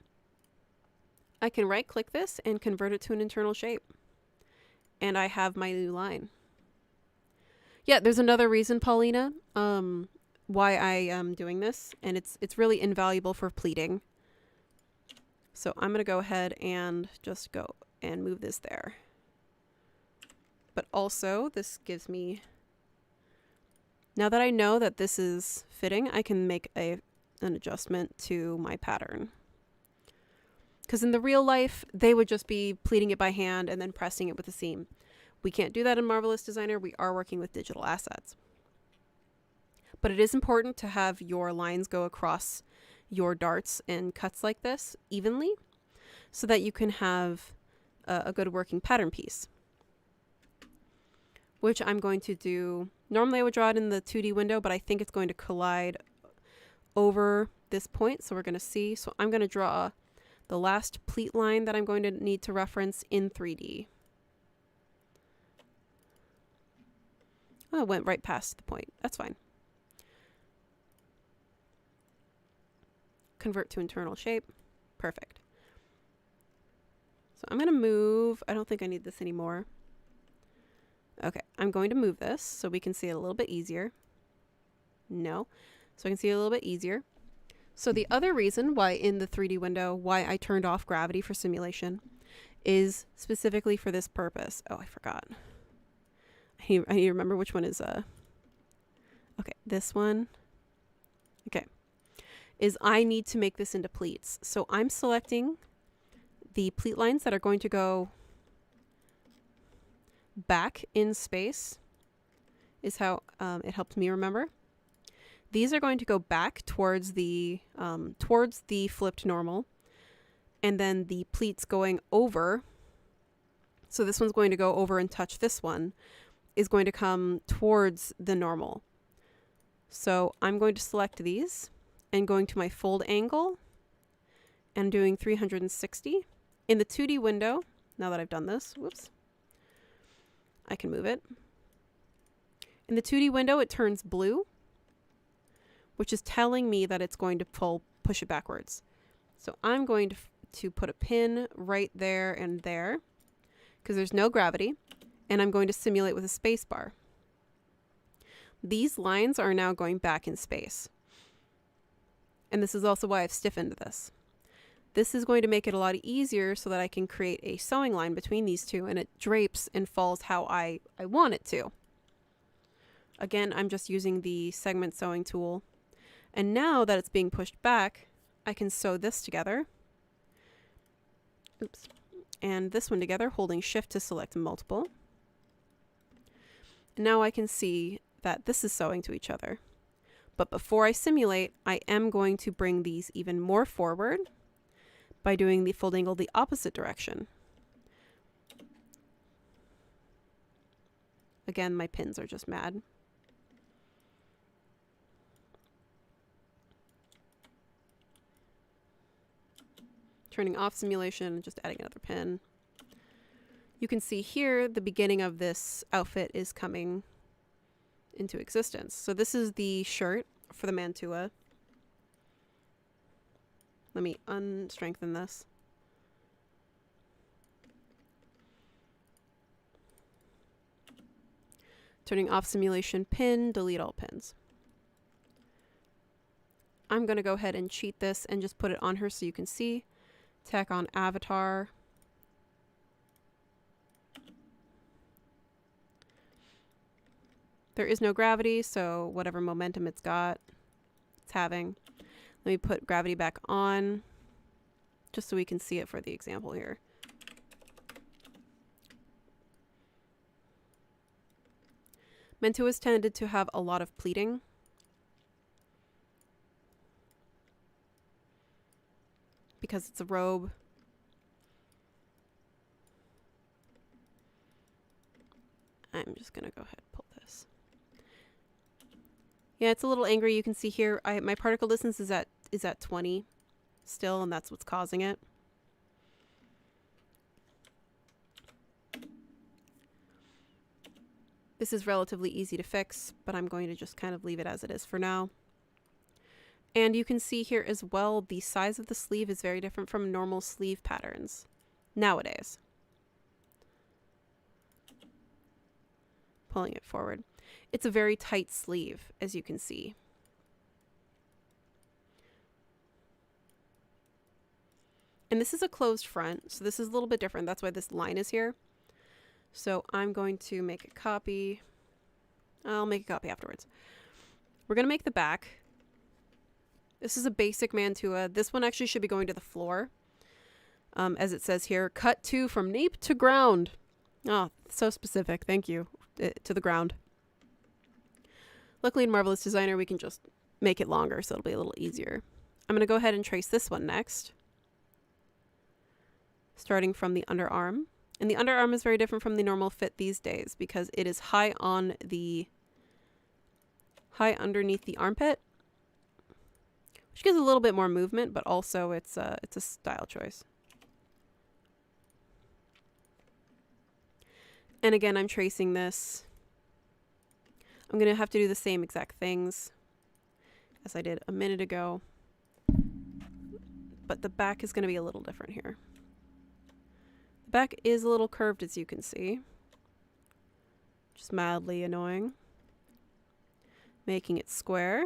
I can right click this and convert it to an internal shape. And I have my new line. Yeah, there's another reason, Paulina, why I am doing this, and it's really invaluable for pleating. So I'm going to go ahead and just go and move this there. But also, this gives me, now that I know that this is fitting, I can make an adjustment to my pattern. Because in the real life, they would just be pleating it by hand and then pressing it with a seam. We can't do that in Marvelous Designer. We are working with digital assets. But it is important to have your lines go across your darts and cuts like this evenly so that you can have a good working pattern piece. Which I'm going to do, normally I would draw it in the 2D window, but I think it's going to collide over this point. So we're going to see. So I'm going to draw the last pleat line that I'm going to need to reference in 3D. Oh, it went right past the point. That's fine. Convert to internal shape. Perfect. So I'm going to move. I don't think I need this anymore. Okay, I'm going to move this so we can see it a little bit easier. No. So I can see it a little bit easier. So the other reason why in the 3D window, why I turned off gravity for simulation is specifically for this purpose. Oh, I forgot. I need to remember which one is, okay, this one. Okay. Is I need to make this into pleats. So I'm selecting the pleat lines that are going to go back in space is how it helped me remember. These are going to go back towards the flipped normal, and then the pleats going over. So this one's going to go over and touch this one, is going to come towards the normal. So I'm going to select these and going to my fold angle and doing 360. In the 2D window, now that I've done this, whoops, I can move it. In the 2D window, it turns blue, which is telling me that it's going to push it backwards. So I'm going to put a pin right there and there because there's no gravity, and I'm going to simulate with a space bar. These lines are now going back in space. And this is also why I've stiffened this. This is going to make it a lot easier so that I can create a sewing line between these two, and it drapes and falls how I want it to. Again, I'm just using the segment sewing tool. And now that it's being pushed back, I can sew this together. Oops. And this one together, holding shift to select multiple. And now I can see that this is sewing to each other. But before I simulate, I am going to bring these even more forward by doing the fold angle the opposite direction. Again, my pins are just mad. Turning off simulation and just adding another pin. You can see here the beginning of this outfit is coming into existence. So this is the shirt for the mantua. Let me unstrengthen this. Turning off simulation pin, delete all pins. I'm going to go ahead and cheat this and just put it on her so you can see. Tack on avatar. There is no gravity, so whatever momentum it's got, it's having. Let me put gravity back on just so we can see it for the example here. Mantuas tended to have a lot of pleating. Because it's a robe. I'm just going to go ahead and pull this. Yeah, it's a little angry. You can see here my particle distance is at 20 still, and that's what's causing it. This is relatively easy to fix, but I'm going to just kind of leave it as it is for now. And you can see here as well, the size of the sleeve is very different from normal sleeve patterns nowadays. Pulling it forward. It's a very tight sleeve, as you can see. And this is a closed front, so this is a little bit different. That's why this line is here. So I'm going to make a copy. I'll make a copy afterwards. We're going to make the back. This is a basic mantua. This one actually should be going to the floor. As it says here, cut to from nape to ground. Oh, so specific. Thank you. To the ground. Luckily in Marvelous Designer, we can just make it longer, so it'll be a little easier. I'm going to go ahead and trace this one next. Starting from the underarm. And the underarm is very different from the normal fit these days because it is high underneath the armpit, which gives a little bit more movement, but also it's a style choice. And again, I'm tracing this. I'm going to have to do the same exact things as I did a minute ago, but the back is going to be a little different here. The back is a little curved, as you can see. Just mildly annoying. Making it square.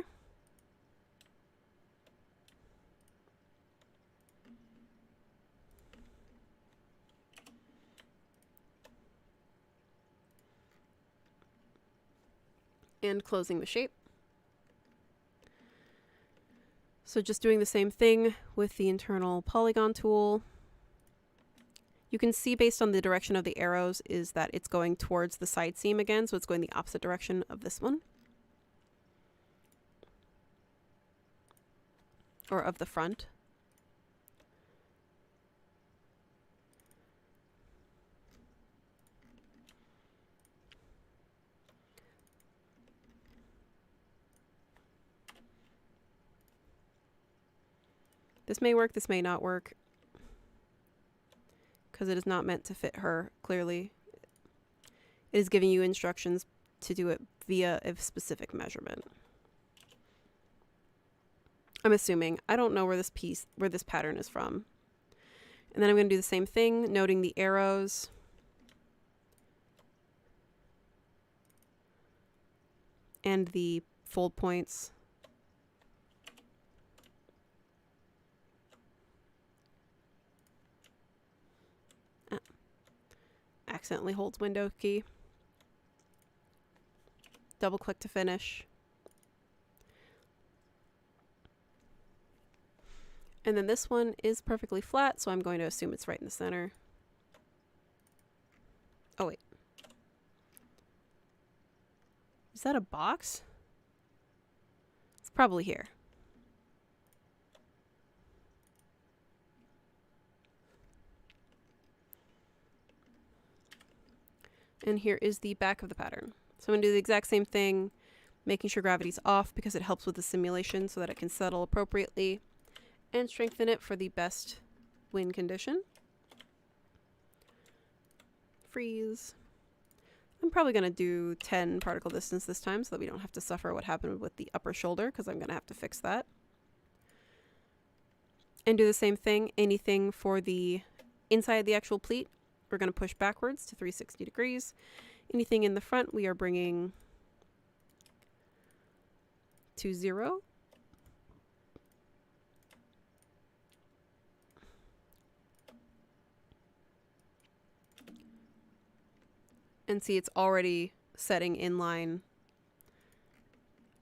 And closing the shape. So just doing the same thing with the internal polygon tool. You can see based on the direction of the arrows is that it's going towards the side seam again, so it's going the opposite direction of this one. Or of the front. This may work, this may not work. Because it is not meant to fit her, clearly. It is giving you instructions to do it via a specific measurement. I'm assuming. I don't know where this pattern is from. And then I'm going to do the same thing, noting the arrows. And the fold points. Accidentally holds window key. Double click to finish. And then this one is perfectly flat, so I'm going to assume it's right in the center. Oh wait. Is that a box? It's probably here. And here is the back of the pattern. So I'm going to do the exact same thing, making sure gravity's off because it helps with the simulation so that it can settle appropriately, and strengthen it for the best wind condition. Freeze. I'm probably going to do 10 particle distance this time so that we don't have to suffer what happened with the upper shoulder, because I'm going to have to fix that. And do the same thing, anything for the inside of the actual pleat. We're going to push backwards to 360 degrees. Anything in the front, we are bringing to 0. And see, it's already setting in line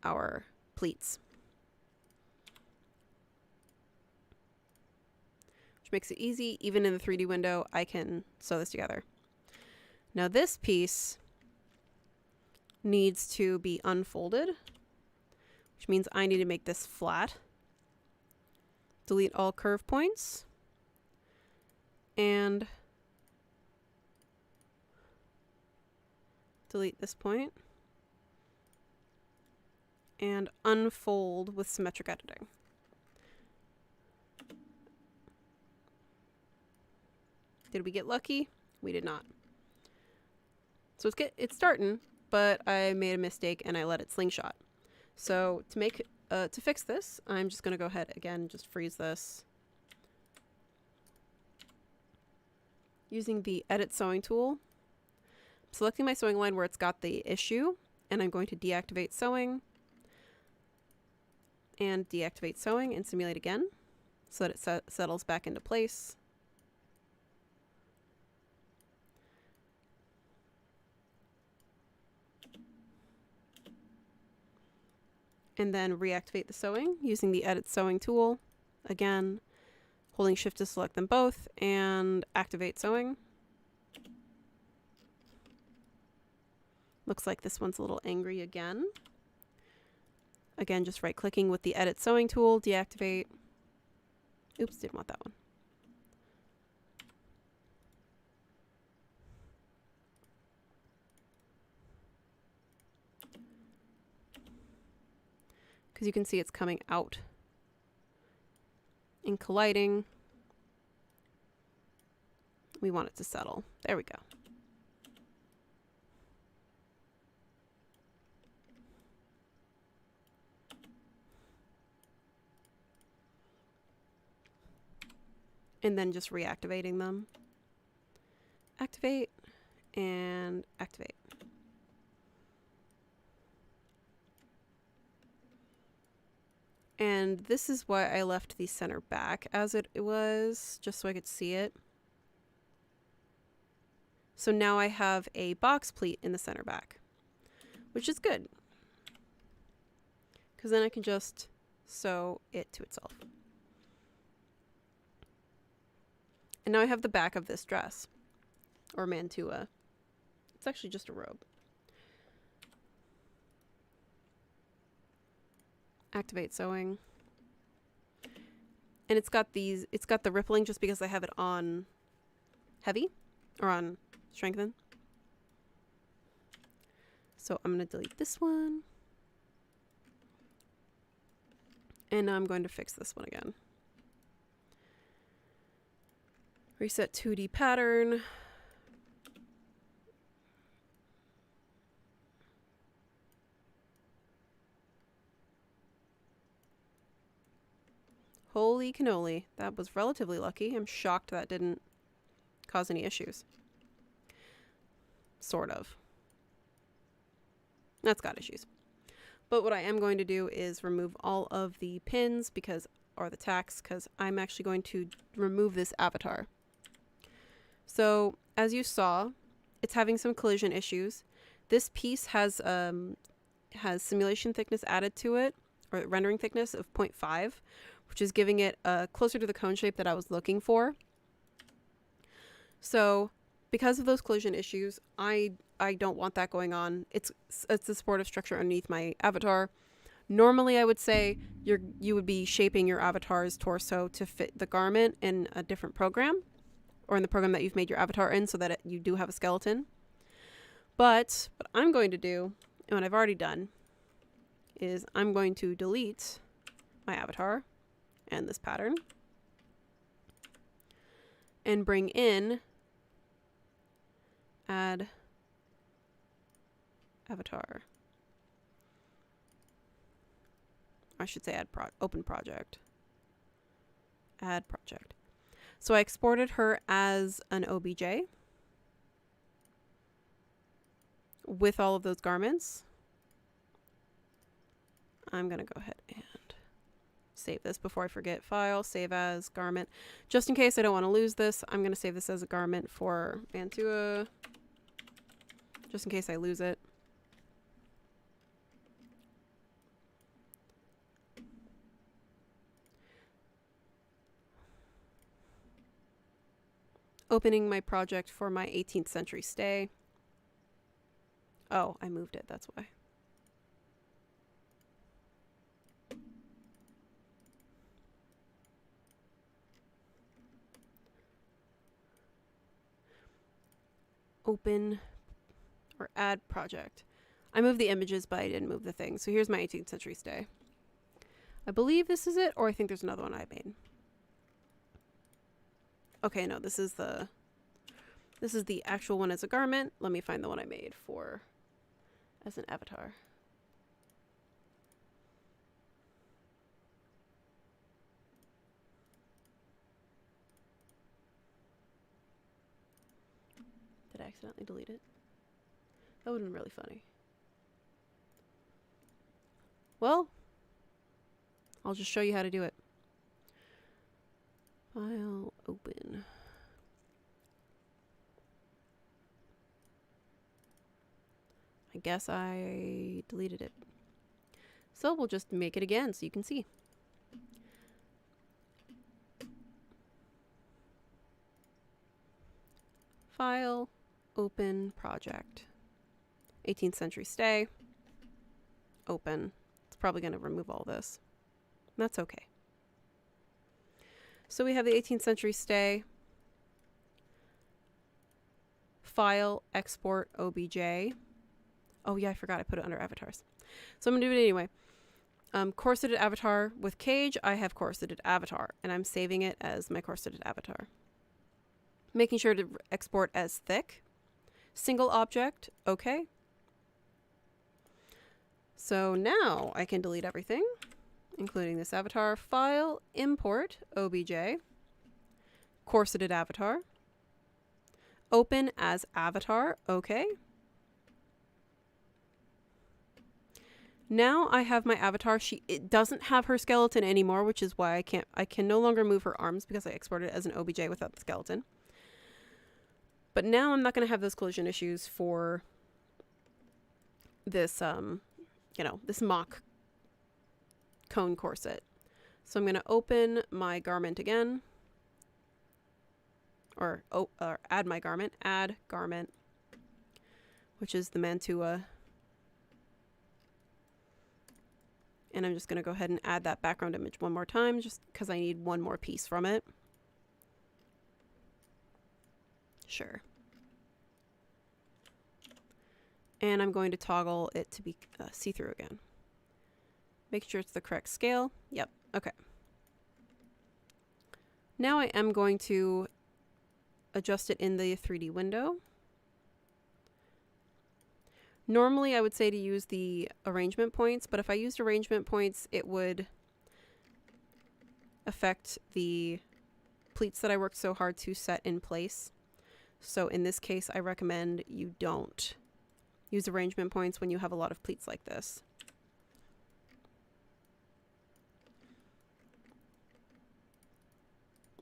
our pleats. which makes it easy. Even in the 3D window, I can sew this together. Now this piece needs to be unfolded, which means I need to make this flat. Delete all curve points. And delete this point. And unfold with symmetric editing. Did we get lucky? We did not. So it's starting, but I made a mistake and I let it slingshot. So to fix this, I'm just going to go ahead again, just freeze this. Using the edit sewing tool, selecting my sewing line where it's got the issue, and I'm going to deactivate sewing and deactivate sewing and simulate again so that it settles back into place. And then reactivate the sewing using the edit sewing tool. Again, holding shift to select them both and activate sewing. Looks like this one's a little angry again. Again, just right clicking with the edit sewing tool, deactivate. Oops, didn't want that one. Because you can see it's coming out and colliding. We want it to settle. There we go. And then just reactivating them. Activate and activate. And this is why I left the center back as it was, just so I could see it. So now I have a box pleat in the center back, which is good, because then I can just sew it to itself. And now I have the back of this dress, or mantua. It's actually just a robe. Activate sewing. And it's got the rippling just because I have it on heavy or on strengthen. So I'm going to delete this one. And now I'm going to fix this one again. Reset 2D pattern. Holy cannoli. That was relatively lucky. I'm shocked that didn't cause any issues. Sort of. That's got issues. But what I am going to do is remove all of the pins or the tacks, because I'm actually going to remove this avatar. So as you saw, it's having some collision issues. This piece has simulation thickness added to it, or rendering thickness of 0.5, which is giving it closer to the cone shape that I was looking for. So because of those collision issues, I don't want that going on. It's a supportive structure underneath my avatar. Normally I would say you would be shaping your avatar's torso to fit the garment in a different program, or in the program that you've made your avatar in, so that you do have a skeleton. But what I'm going to do, and what I've already done, is I'm going to delete my avatar and this pattern and bring in add avatar. I should say open project. Add project. So I exported her as an OBJ with all of those garments. I'm going to go ahead and save this before I forget. File, save as, garment. Just in case I don't want to lose this, I'm going to save this as a garment for mantua, just in case I lose it. Opening my project for my 18th century stay. Oh, I moved it, that's why. Open or add project. I moved the images, but I didn't move the thing. So here's my 18th century stay. I believe this is it, or I think there's another one I made. Okay, no, this is the actual one as a garment. Let me find the one I made for as an avatar. Did I accidentally delete it? That would have been really funny. Well, I'll just show you how to do it. File, open. I guess I deleted it. So we'll just make it again so you can see. File, open, project. 18th century stay. Open. It's probably going to remove all this. That's okay. So we have the 18th century stay. File, export, OBJ. Oh yeah, I forgot I put it under avatars. So I'm going to do it anyway. Corseted avatar with cage. I have corseted avatar, and I'm saving it as my corseted avatar. Making sure to export as thick. Single object. Okay. So now I can delete everything, including this avatar. File, import, OBJ, corseted avatar, open as avatar, okay. Now I have my avatar. It doesn't have her skeleton anymore, which is why I can no longer move her arms because I exported it as an OBJ without the skeleton. But now I'm not going to have those collision issues for this, this mock cone corset. So I'm going to open my garment again, or add my garment, add garment, which is the mantua. And I'm just going to go ahead and add that background image one more time, just because I need one more piece from it. Sure. And I'm going to toggle it to be see-through again. Make sure it's the correct scale. Yep. Okay. Now I am going to adjust it in the 3D window. Normally I would say to use the arrangement points, but if I used arrangement points, it would affect the pleats that I worked so hard to set in place. So in this case, I recommend you don't use arrangement points when you have a lot of pleats like this.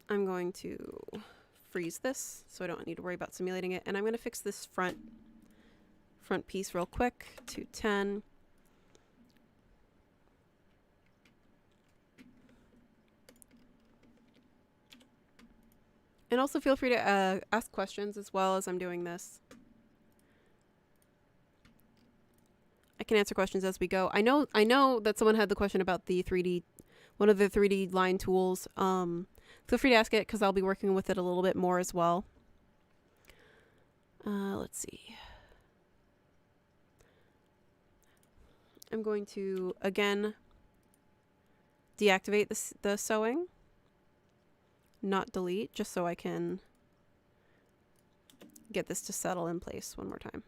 I'm going to freeze this so I don't need to worry about simulating it. And I'm going to fix this front piece real quick to 10. And also feel free to ask questions as well as I'm doing this. I can answer questions as we go. I know that someone had the question about the 3D, one of the 3D line tools. Feel free to ask it because I'll be working with it a little bit more as well. Let's see. I'm going to, again, deactivate the sewing, not delete, just so I can get this to settle in place one more time.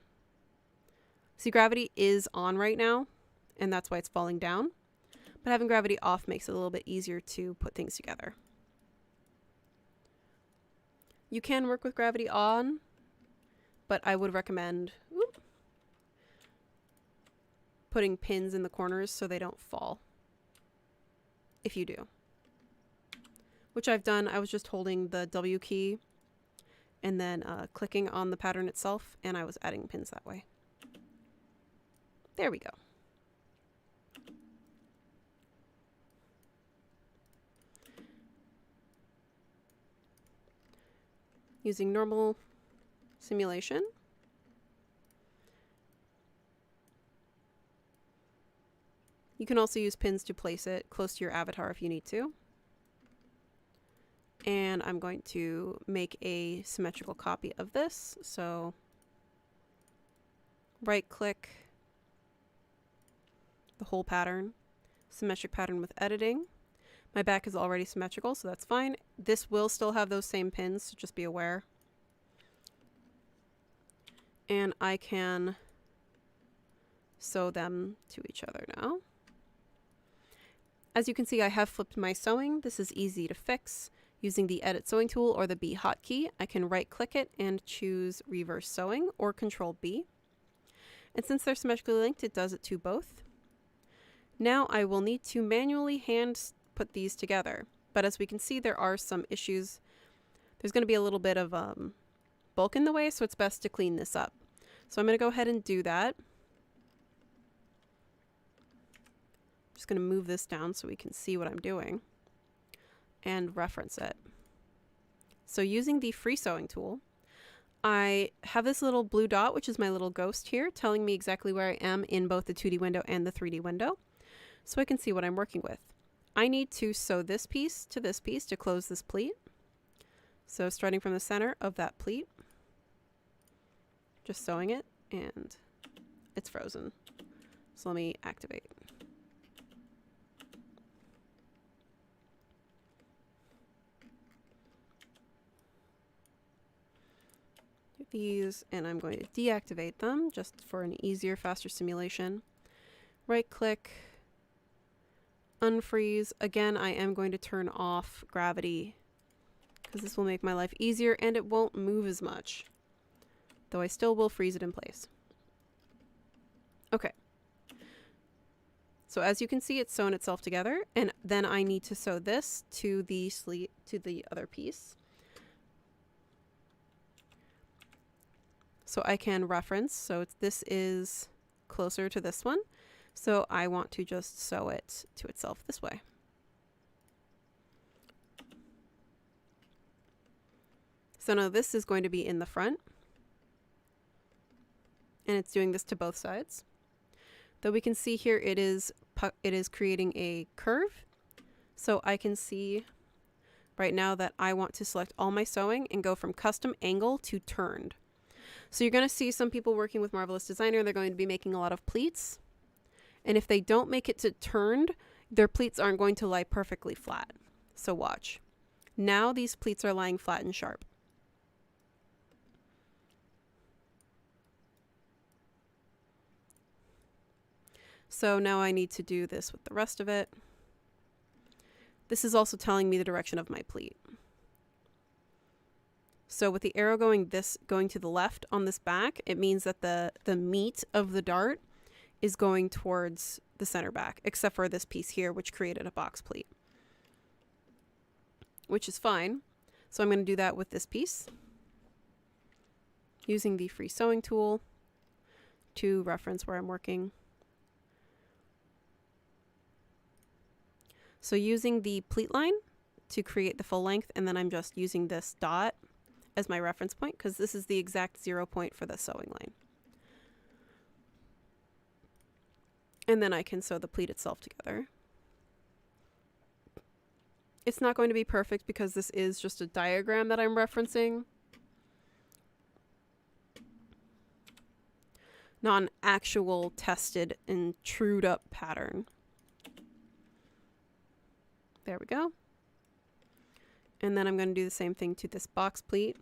See, gravity is on right now, and that's why it's falling down. But having gravity off makes it a little bit easier to put things together. You can work with gravity on, but I would recommend putting pins in the corners so they don't fall. If you do. Which I've done. I was just holding the W key and then clicking on the pattern itself, and I was adding pins that way. There we go. using normal simulation. You can also use pins to place it close to your avatar if you need to. And I'm going to make a symmetrical copy of this. So right click the whole pattern, symmetric pattern with editing. My back is already symmetrical, so that's fine. This will still have those same pins, so just be aware. And I can sew them to each other now. As you can see, I have flipped my sewing. This is easy to fix. Using the Edit Sewing tool or the B hotkey, I can right-click it and choose Reverse Sewing or Control B. And since they're symmetrically linked, it does it to both. Now I will need to manually hand put these together. But as we can see, there are some issues. There's going to be a little bit of bulk in the way, so it's best to clean this up. So I'm going to go ahead and do that. Just going to move this down so we can see what I'm doing and reference it. So using the free sewing tool, I have this little blue dot, which is my little ghost here, telling me exactly where I am in both the 2D window and the 3D window, so I can see what I'm working with. I need to sew this piece to close this pleat. So starting from the center of that pleat, just sewing it, and it's frozen. So let me activate. These, and I'm going to deactivate them just for an easier, faster simulation. Right click, unfreeze. Again, I am going to turn off gravity because this will make my life easier and it won't move as much, though I still will freeze it in place. Okay. So as you can see, it's sewn itself together, and then I need to sew this to the sleeve, to the other piece. So I can reference, so this is closer to this one. So I want to just sew it to itself this way. So now this is going to be in the front. And it's doing this to both sides. Though we can see here it is creating a curve. So I can see right now that I want to select all my sewing and go from custom angle to turned. So you're going to see some people working with Marvelous Designer, they're going to be making a lot of pleats. And if they don't make it to turned, their pleats aren't going to lie perfectly flat. So watch. Now these pleats are lying flat and sharp. So now I need to do this with the rest of it. This is also telling me the direction of my pleat. So with the arrow going to the left on this back, it means that the meat of the dart is going towards the center back, except for this piece here, which created a box pleat, which is fine. So I'm going to do that with this piece, using the free sewing tool to reference where I'm working. So using the pleat line to create the full length, and then I'm just using this dot as my reference point because this is the exact 0 point for the sewing line. And then I can sew the pleat itself together. It's not going to be perfect because this is just a diagram that I'm referencing, not an actual tested and trued up pattern. There we go. And then I'm going to do the same thing to this box pleat.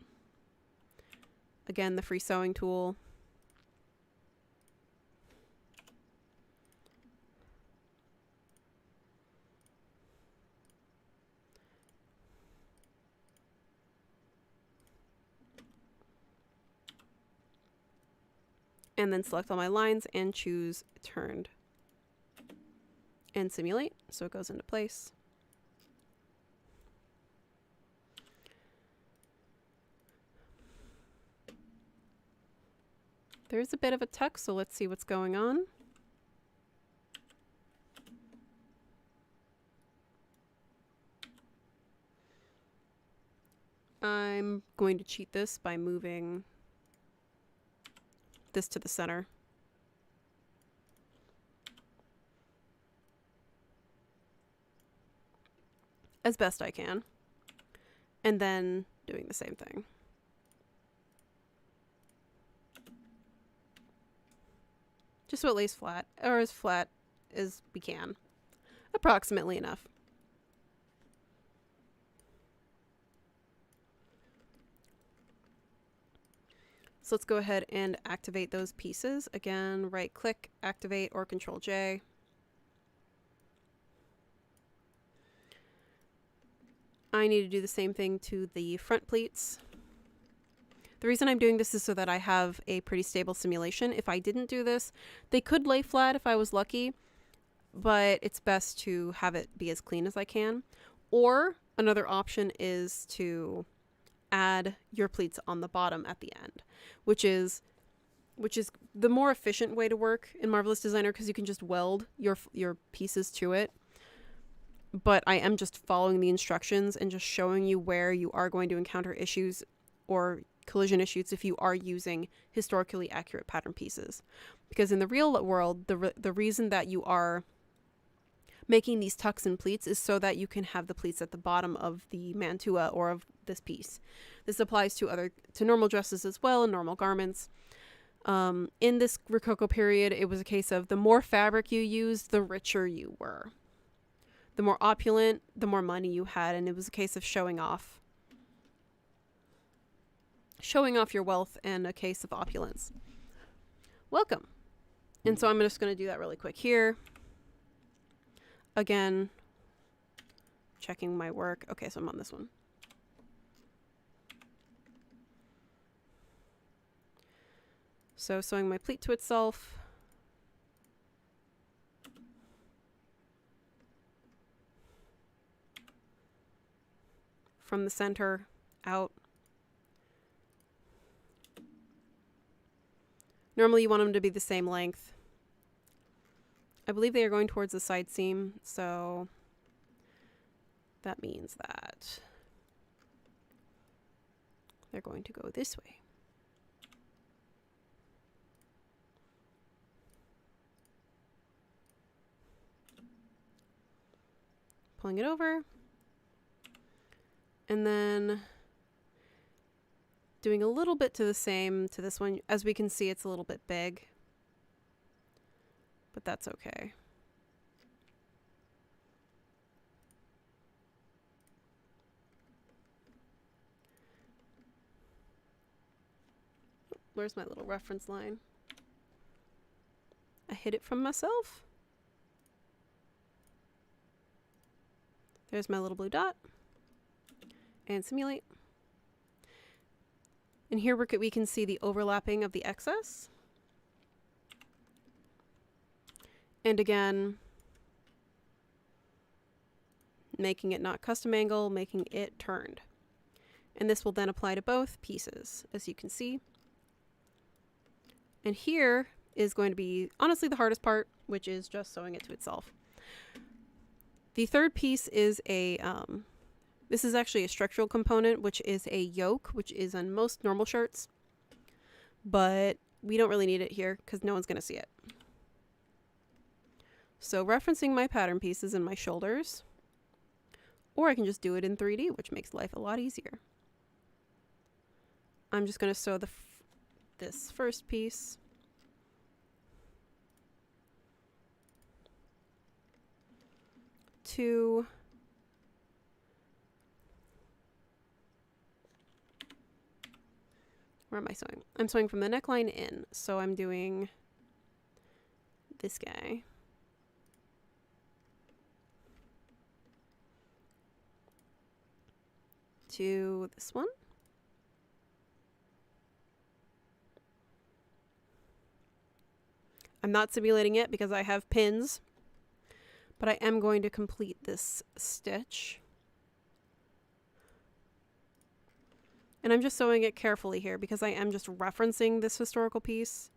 Again, the free sewing tool. And then select all my lines and choose turned. And simulate, so it goes into place. There's a bit of a tuck, so let's see what's going on. I'm I'm going to cheat this by moving this to the center. As best I can. And then doing the same thing. Just so it lays flat, or as flat as we can. Approximately enough. So let's go ahead and activate those pieces. Again, right click, activate, or Control J. I need to do the same thing to the front pleats. The reason I'm doing this is so that I have a pretty stable simulation. If I didn't do this, they could lay flat if I was lucky, but it's best to have it be as clean as I can. Or another option is to add your pleats on the bottom at the end, which is the more efficient way to work in Marvelous Designer, because you can just weld your pieces to it. But I am just following the instructions and just showing you where you are going to encounter issues or collision issues if you are using historically accurate pattern pieces. Because in the real world, the reason that you are making these tucks and pleats is so that you can have the pleats at the bottom of the mantua or of this piece. This applies to normal dresses as well and normal garments. In this Rococo period, it was a case of the more fabric you used, the richer you were. The more opulent, the more money you had, and it was a case of showing off your wealth and a case of opulence. Welcome. And so I'm just going to do that really quick here. Again, checking my work. Okay, so I'm on this one. So sewing my pleat to itself. From the center out. Normally you want them to be the same length. I believe they are going towards the side seam, so that means that they're going to go this way. Pulling it over. And then doing a little bit to the same to this one. As we can see, it's a little bit big, but that's okay. Where's my little reference line? I hid it from myself. There's my little blue dot. And simulate. And here we can see the overlapping of the excess. And again, making it not custom angle, making it turned. And this will then apply to both pieces, as you can see. And here is going to be, honestly, the hardest part, which is just sewing it to itself. The third piece is a, this is actually a structural component, which is a yoke, which is on most normal shirts. But we don't really need it here because no one's going to see it. So referencing my pattern pieces and my shoulders, or I can just do it in 3D, which makes life a lot easier. I'm just going to sew this first piece. To where am I sewing? I'm sewing from the neckline in, so I'm doing this guy. To this one. I'm not simulating it because I have pins, but I am going to complete this stitch. And I'm just sewing it carefully here because I am just referencing this historical piece.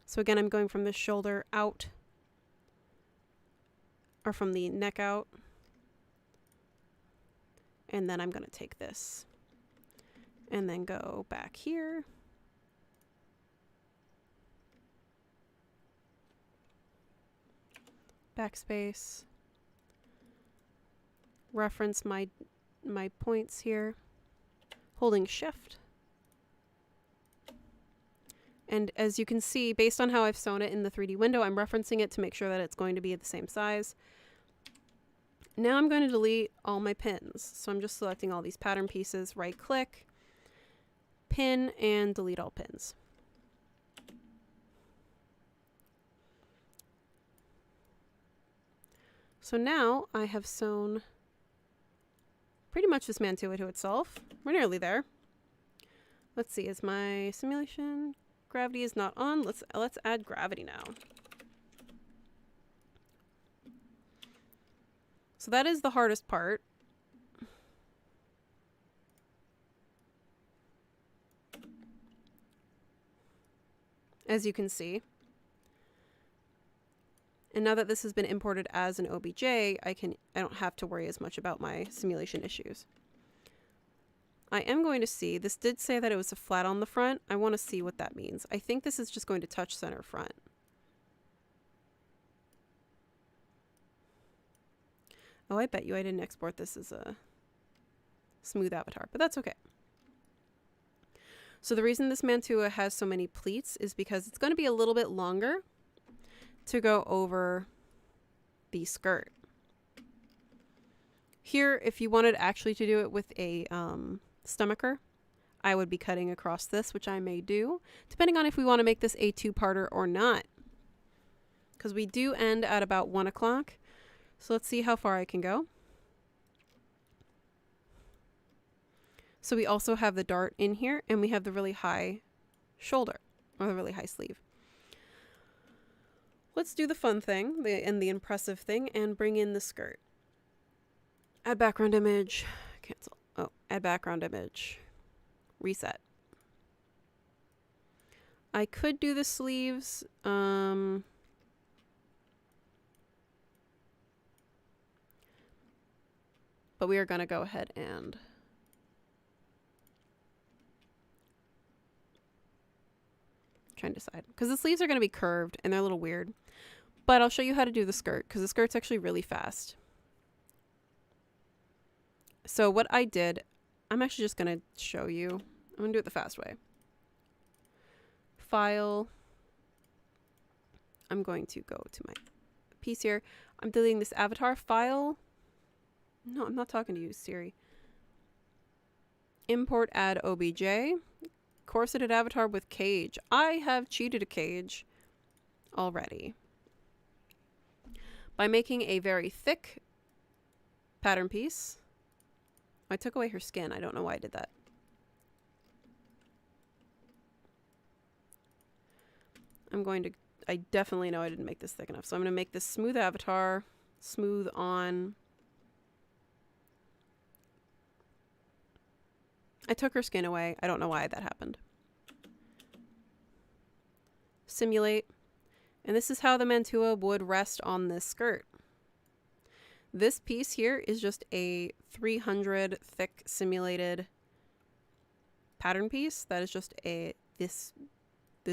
So again, I'm going from the shoulder out, or from the neck out. And then I'm going to take this and then go back here. Backspace. Reference my points here. Holding shift. And as you can see, based on how I've sewn it in the 3D window, I'm referencing it to make sure that it's going to be the same size. Now I'm going to delete all my pins. So I'm just selecting all these pattern pieces, right click, pin, and delete all pins. So now I have sewn pretty much this mantua to itself. We're nearly there. Let's see, is my simulation gravity is not on? Let's add gravity now. So that is the hardest part. As you can see. And now that this has been imported as an OBJ, I don't have to worry as much about my simulation issues. I am going to see, this did say that it was a flat on the front. I want to see what that means. I think this is just going to touch center front. Oh, I bet you I didn't export this as a smooth avatar, but that's okay. So the reason this mantua has so many pleats is because it's going to be a little bit longer to go over the skirt. Here, if you wanted actually to do it with a stomacher, I would be cutting across this, which I may do, depending on if we want to make this a two-parter or not. Because we do end at about 1 o'clock. So let's see how far I can go. So we also have the dart in here, and we have the really high shoulder, or the really high sleeve. Let's do the fun thing, and the impressive thing, and bring in the skirt. Add background image, cancel. Oh, add background image, reset. I could do the sleeves, but we are going to go ahead and try and decide. Because the sleeves are going to be curved and they're a little weird. But I'll show you how to do the skirt because the skirt's actually really fast. So what I did, I'm actually just going to show you. I'm going to do it the fast way. File. I'm going to go to my piece here. I'm deleting this avatar file. No, I'm not talking to you, Siri. Import add OBJ. Corseted avatar with cage. I have cheated a cage already by making a very thick pattern piece. I took away her skin. I don't know why I did that. I definitely know I didn't make this thick enough. So I'm going to make this smooth avatar, smooth on. I took her skin away. I don't know why that happened. Simulate. And this is how the mantua would rest on this skirt. This piece here is just a 300 thick simulated pattern piece. That is just this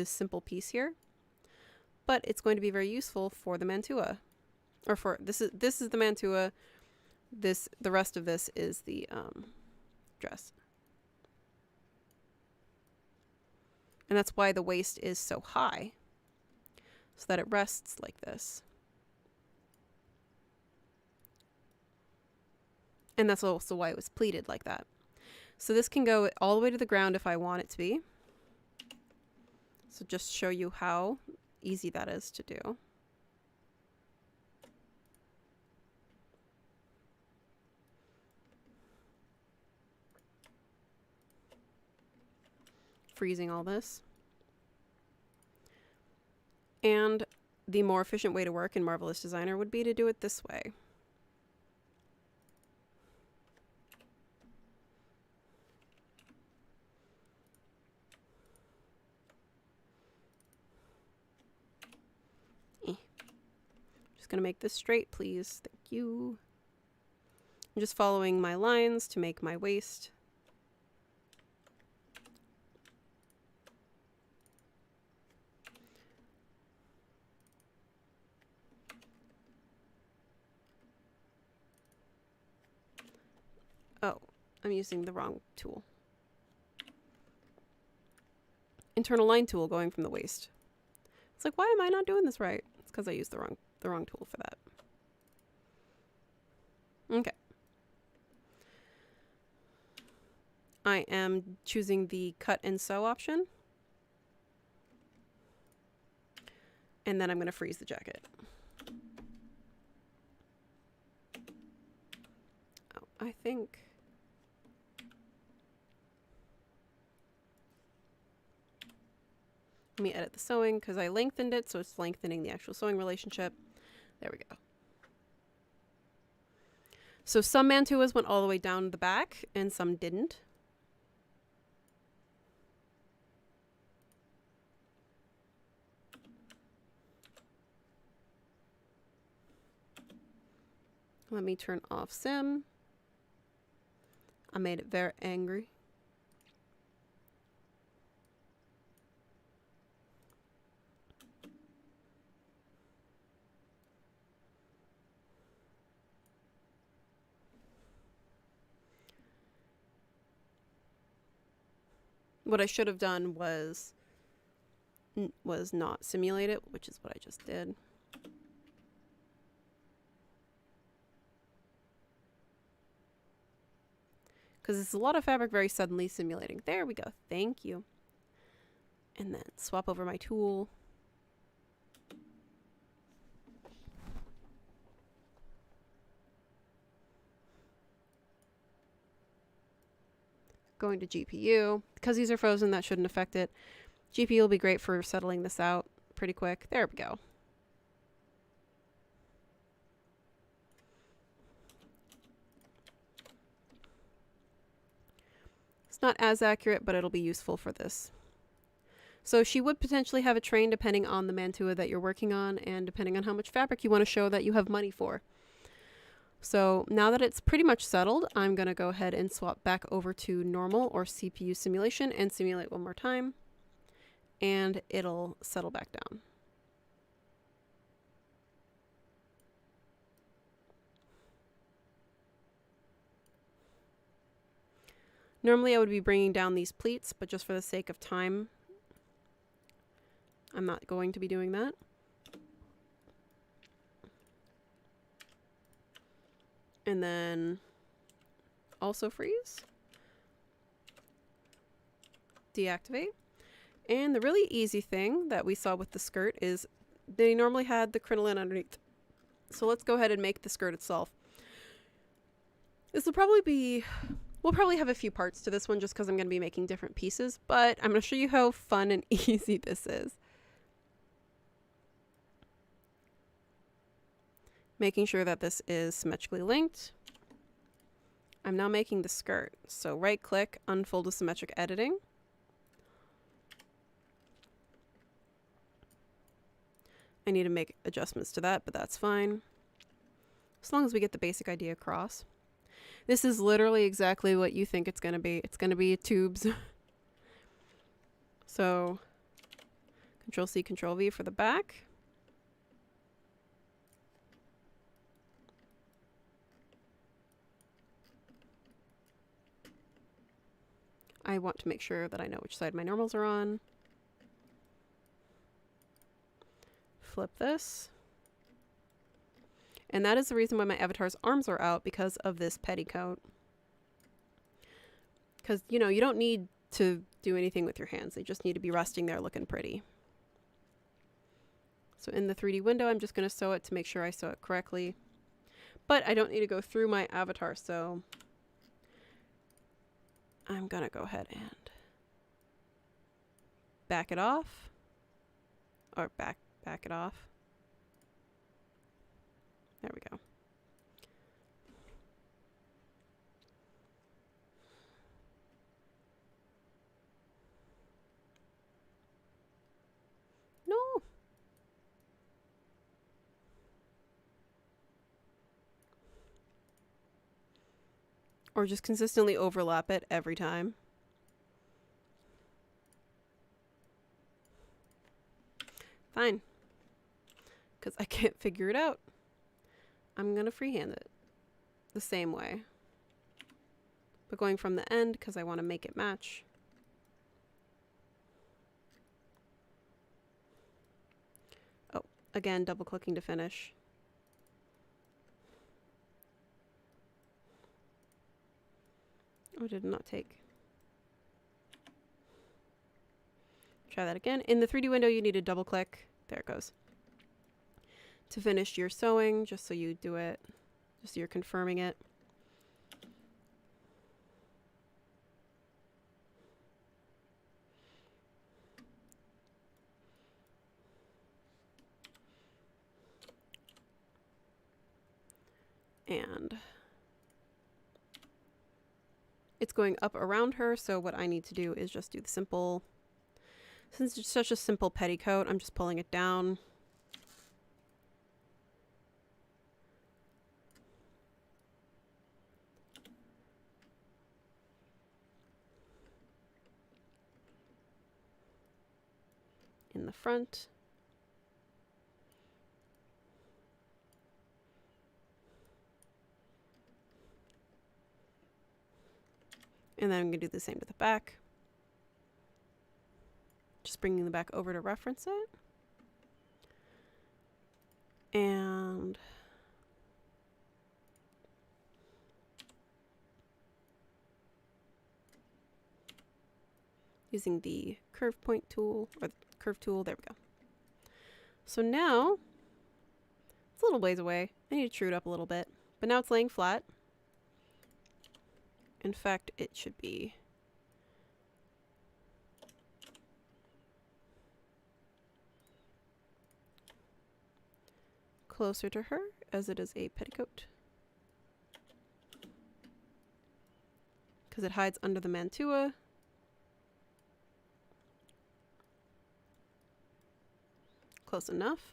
simple piece here. But it's going to be very useful for the mantua. Or for this is the mantua. The rest of this is the dress. And that's why the waist is so high, so that it rests like this. And that's also why it was pleated like that. So this can go all the way to the ground if I want it to be. So just show you how easy that is to do. Freezing all this. And the more efficient way to work in Marvelous Designer would be to do it this way. Just gonna make this straight, please. Thank you. I'm just following my lines to make my waist. Oh, I'm using the wrong tool. Internal line tool going from the waist. It's like, why am I not doing this right? It's because I used the wrong tool for that. Okay. I am choosing the cut and sew option. And then I'm going to freeze the jacket. Oh, I think... Let me edit the sewing because I lengthened it, so it's lengthening the actual sewing relationship. There we go. So some mantuas went all the way down the back and some didn't. Let me turn off sim. I made it very angry. What I should have done was not simulate it, which is what I just did. Because it's a lot of fabric very suddenly simulating. There we go. Thank you. And then swap over my tool. Going to GPU. Because these are frozen, that shouldn't affect it. GPU will be great for settling this out pretty quick. There we go. It's not as accurate, but it'll be useful for this. So she would potentially have a train depending on the mantua that you're working on and depending on how much fabric you want to show that you have money for. So now that it's pretty much settled, I'm going to go ahead and swap back over to normal or CPU simulation and simulate one more time. And it'll settle back down. Normally I would be bringing down these pleats, but just for the sake of time, I'm not going to be doing that. And then also freeze. Deactivate. And the really easy thing that we saw with the skirt is they normally had the crinoline underneath. So let's go ahead and make the skirt itself. This will probably be... We'll probably have a few parts to this one just because I'm going to be making different pieces, but I'm going to show you how fun and easy this is. Making sure that this is symmetrically linked. I'm now making the skirt. So right click, unfold with symmetric editing. I need to make adjustments to that, but that's fine. As long as we get the basic idea across. This is literally exactly what you think it's going to be. It's going to be tubes. So Control C, Control V for the back. I want to make sure that I know which side my normals are on. Flip this. And that is the reason why my avatar's arms are out, because of this petticoat. Because, you know, you don't need to do anything with your hands. They just need to be resting there looking pretty. So in the 3D window, I'm just going to sew it to make sure I sew it correctly. But I don't need to go through my avatar, so I'm going to go ahead and back it off. Or back it off. There we go. No. Or just consistently overlap it every time. Fine. Because I can't figure it out. I'm going to freehand it the same way. But going from the end because I want to make it match. Oh, again, double clicking to finish. Oh, did not take. Try that again. In the 3D window, you need to double click. There it goes. To finish your sewing, just so you do it, just so you're confirming it. And it's going up around her, so what I need to do is just do the simple, since it's such a simple petticoat, I'm just pulling it down. In the front. And then I'm going to do the same to the back. Just bringing the back over to reference it. And using the curve point tool, or the curve tool, there we go. So now, it's a little ways away. I need to true it up a little bit. But now it's laying flat. In fact, it should be closer to her, as it is a petticoat. Because it hides under the mantua. Close enough.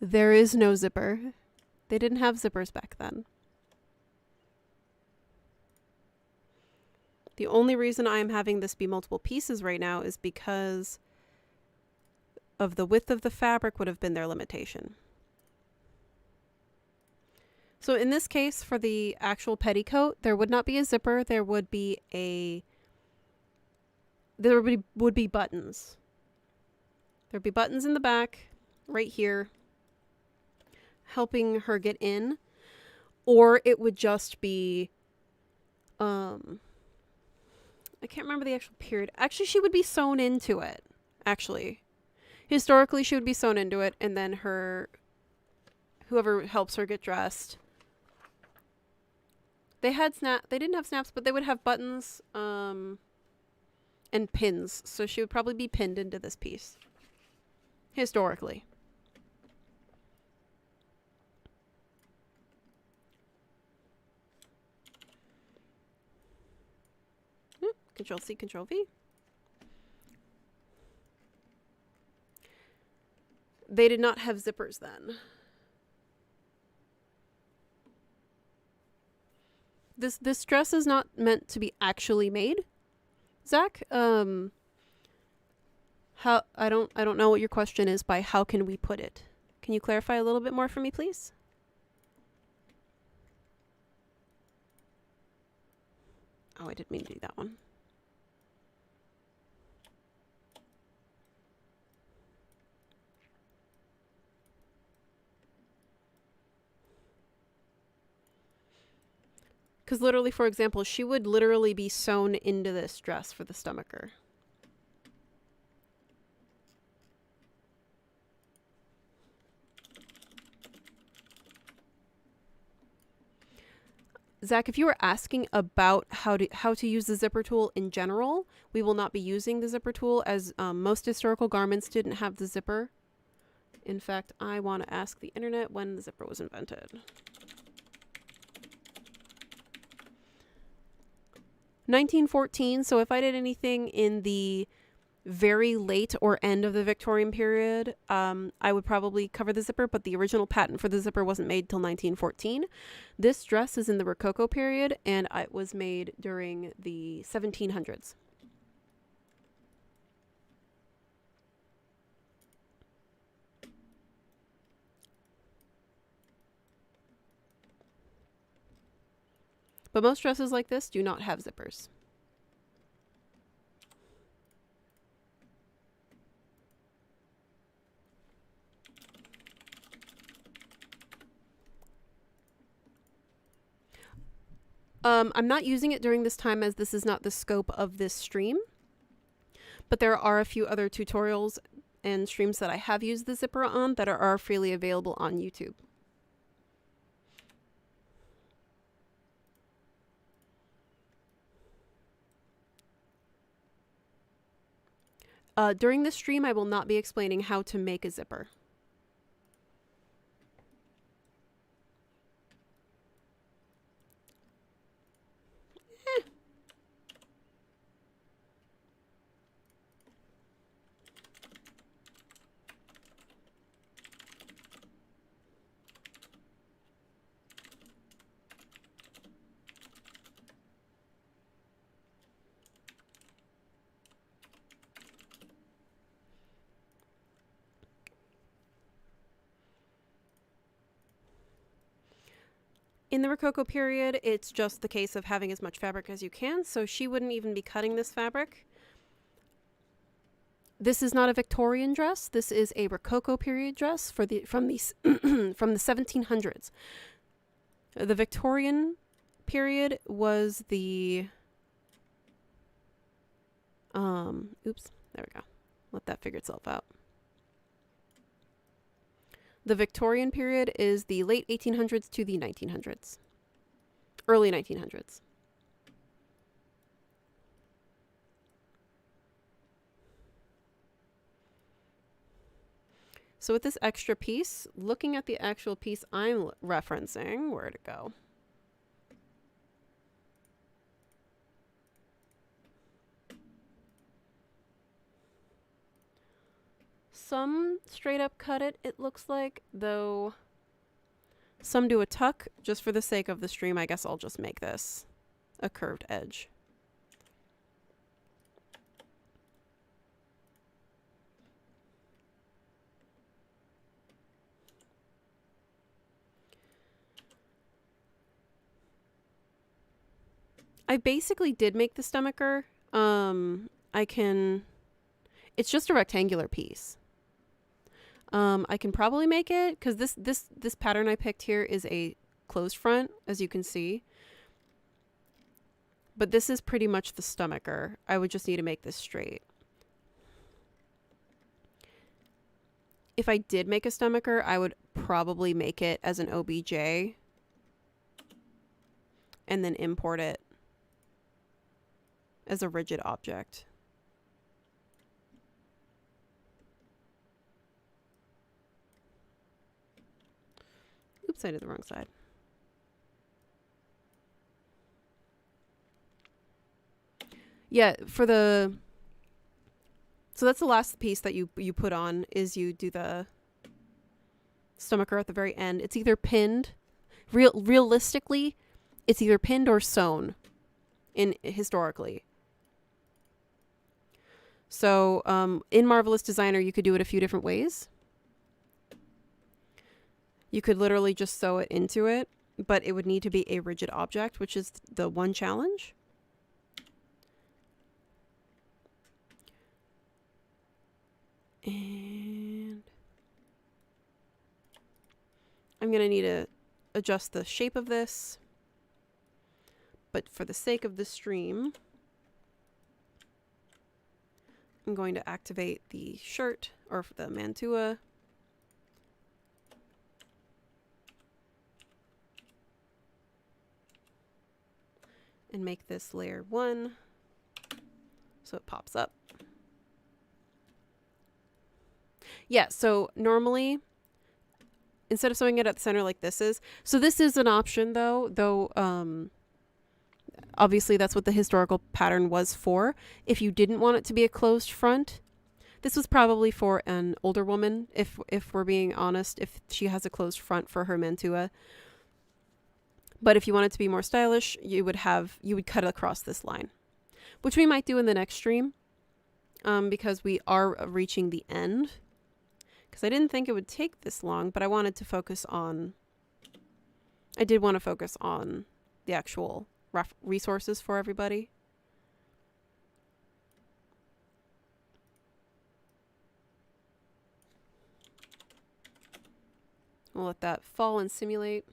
There is no zipper. They didn't have zippers back then. The only reason I'm having this be multiple pieces right now is because of the width of the fabric would have been their limitation. So in this case, for the actual petticoat, there would not be a zipper. There would be buttons. There'd be buttons in the back, right here, helping her get in, or it would just be, I can't remember the actual period. Actually, she would be sewn into it, actually. Historically, she would be sewn into it, and then whoever helps her get dressed, they didn't have snaps, but they would have buttons, and pins, so she would probably be pinned into this piece, historically. Control C, Control V. They did not have zippers then. This dress is not meant to be actually made, Zach. I don't know what your question is by how can we put it. Can you clarify a little bit more for me, please? Oh, I didn't mean to do that one. Because literally, for example, she would literally be sewn into this dress for the stomacher. Zach, if you were asking about how to use the zipper tool in general, we will not be using the zipper tool, as most historical garments didn't have the zipper. In fact, I want to ask the internet when the zipper was invented. 1914, so if I did anything in the very late or end of the Victorian period, I would probably cover the zipper, but the original patent for the zipper wasn't made till 1914. This dress is in the Rococo period, and it was made during the 1700s. But most dresses like this do not have zippers. I'm not using it during this time as this is not the scope of this stream, but there are a few other tutorials and streams that I have used the zipper on that are freely available on YouTube. During this stream, I will not be explaining how to make a zipper. In the Rococo period, it's just the case of having as much fabric as you can, so she wouldn't even be cutting this fabric. This is not a Victorian dress. This is a Rococo period dress from the 1700s. The Victorian period was the oops, there we go. Let that figure itself out. The Victorian period is the late 1800s to the 1900s. Early 1900s. So with this extra piece, looking at the actual piece I'm referencing, where'd it go? Some straight up cut it, it looks like, though some do a tuck. Just for the sake of the stream, I guess I'll just make this a curved edge. I basically did make the stomacher. It's just a rectangular piece. I can probably make it because this pattern I picked here is a closed front, as you can see. But this is pretty much the stomacher. I would just need to make this straight. If I did make a stomacher, I would probably make it as an OBJ and then import it as a rigid object. Oops, I did the wrong side. Yeah, so that's the last piece that you put on, is you do the stomacher at the very end. It's either pinned, realistically, it's either pinned or sewn historically. So in Marvelous Designer, you could do it a few different ways. You could literally just sew it into it, but it would need to be a rigid object, which is the one challenge. And I'm going to need to adjust the shape of this. But for the sake of the stream, I'm going to activate the shirt, or the mantua. And make this layer 1 so it pops up. Yeah, so normally, instead of sewing it at the center like this is, so this is an option though obviously that's what the historical pattern was for. If you didn't want it to be a closed front, this was probably for an older woman, if we're being honest, if she has a closed front for her mantua. But if you want it to be more stylish, you would cut across this line, which we might do in the next stream, because we are reaching the end. Because I didn't think it would take this long, but I did want to focus on the actual resources for everybody. We'll let that fall and simulate.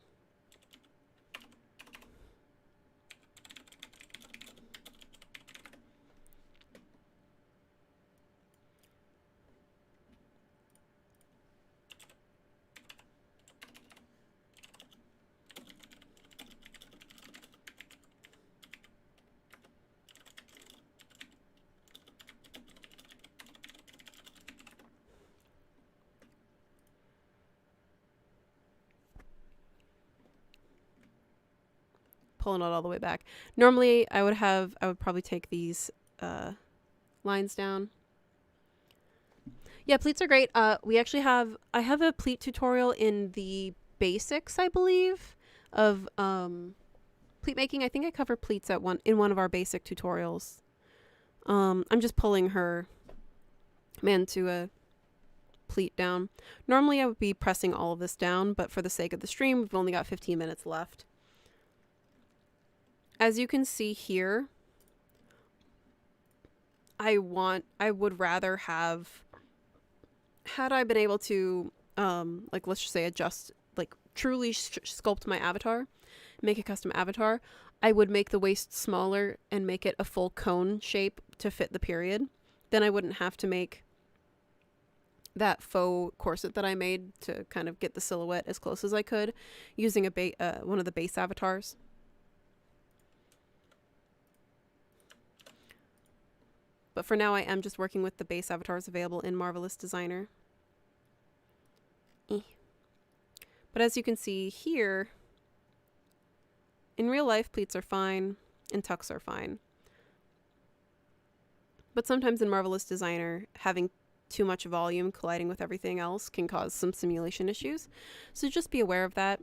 Pulling it all the way back. Normally I would probably take these lines down. Yeah, pleats are great. I have a pleat tutorial in the basics, I believe, of pleat making. I think I cover pleats in one of our basic tutorials. I'm just pulling her mantua pleat down. Normally I would be pressing all of this down, but for the sake of the stream, we've only got 15 minutes left. As you can see here, I would rather have, had I been able to, like, let's just say adjust, like, truly sculpt my avatar, make a custom avatar, I would make the waist smaller and make it a full cone shape to fit the period. Then I wouldn't have to make that faux corset that I made to kind of get the silhouette as close as I could using one of the base avatars. But for now, I am just working with the base avatars available in Marvelous Designer. But as you can see here, in real life, pleats are fine and tucks are fine. But sometimes in Marvelous Designer, having too much volume colliding with everything else can cause some simulation issues. So just be aware of that.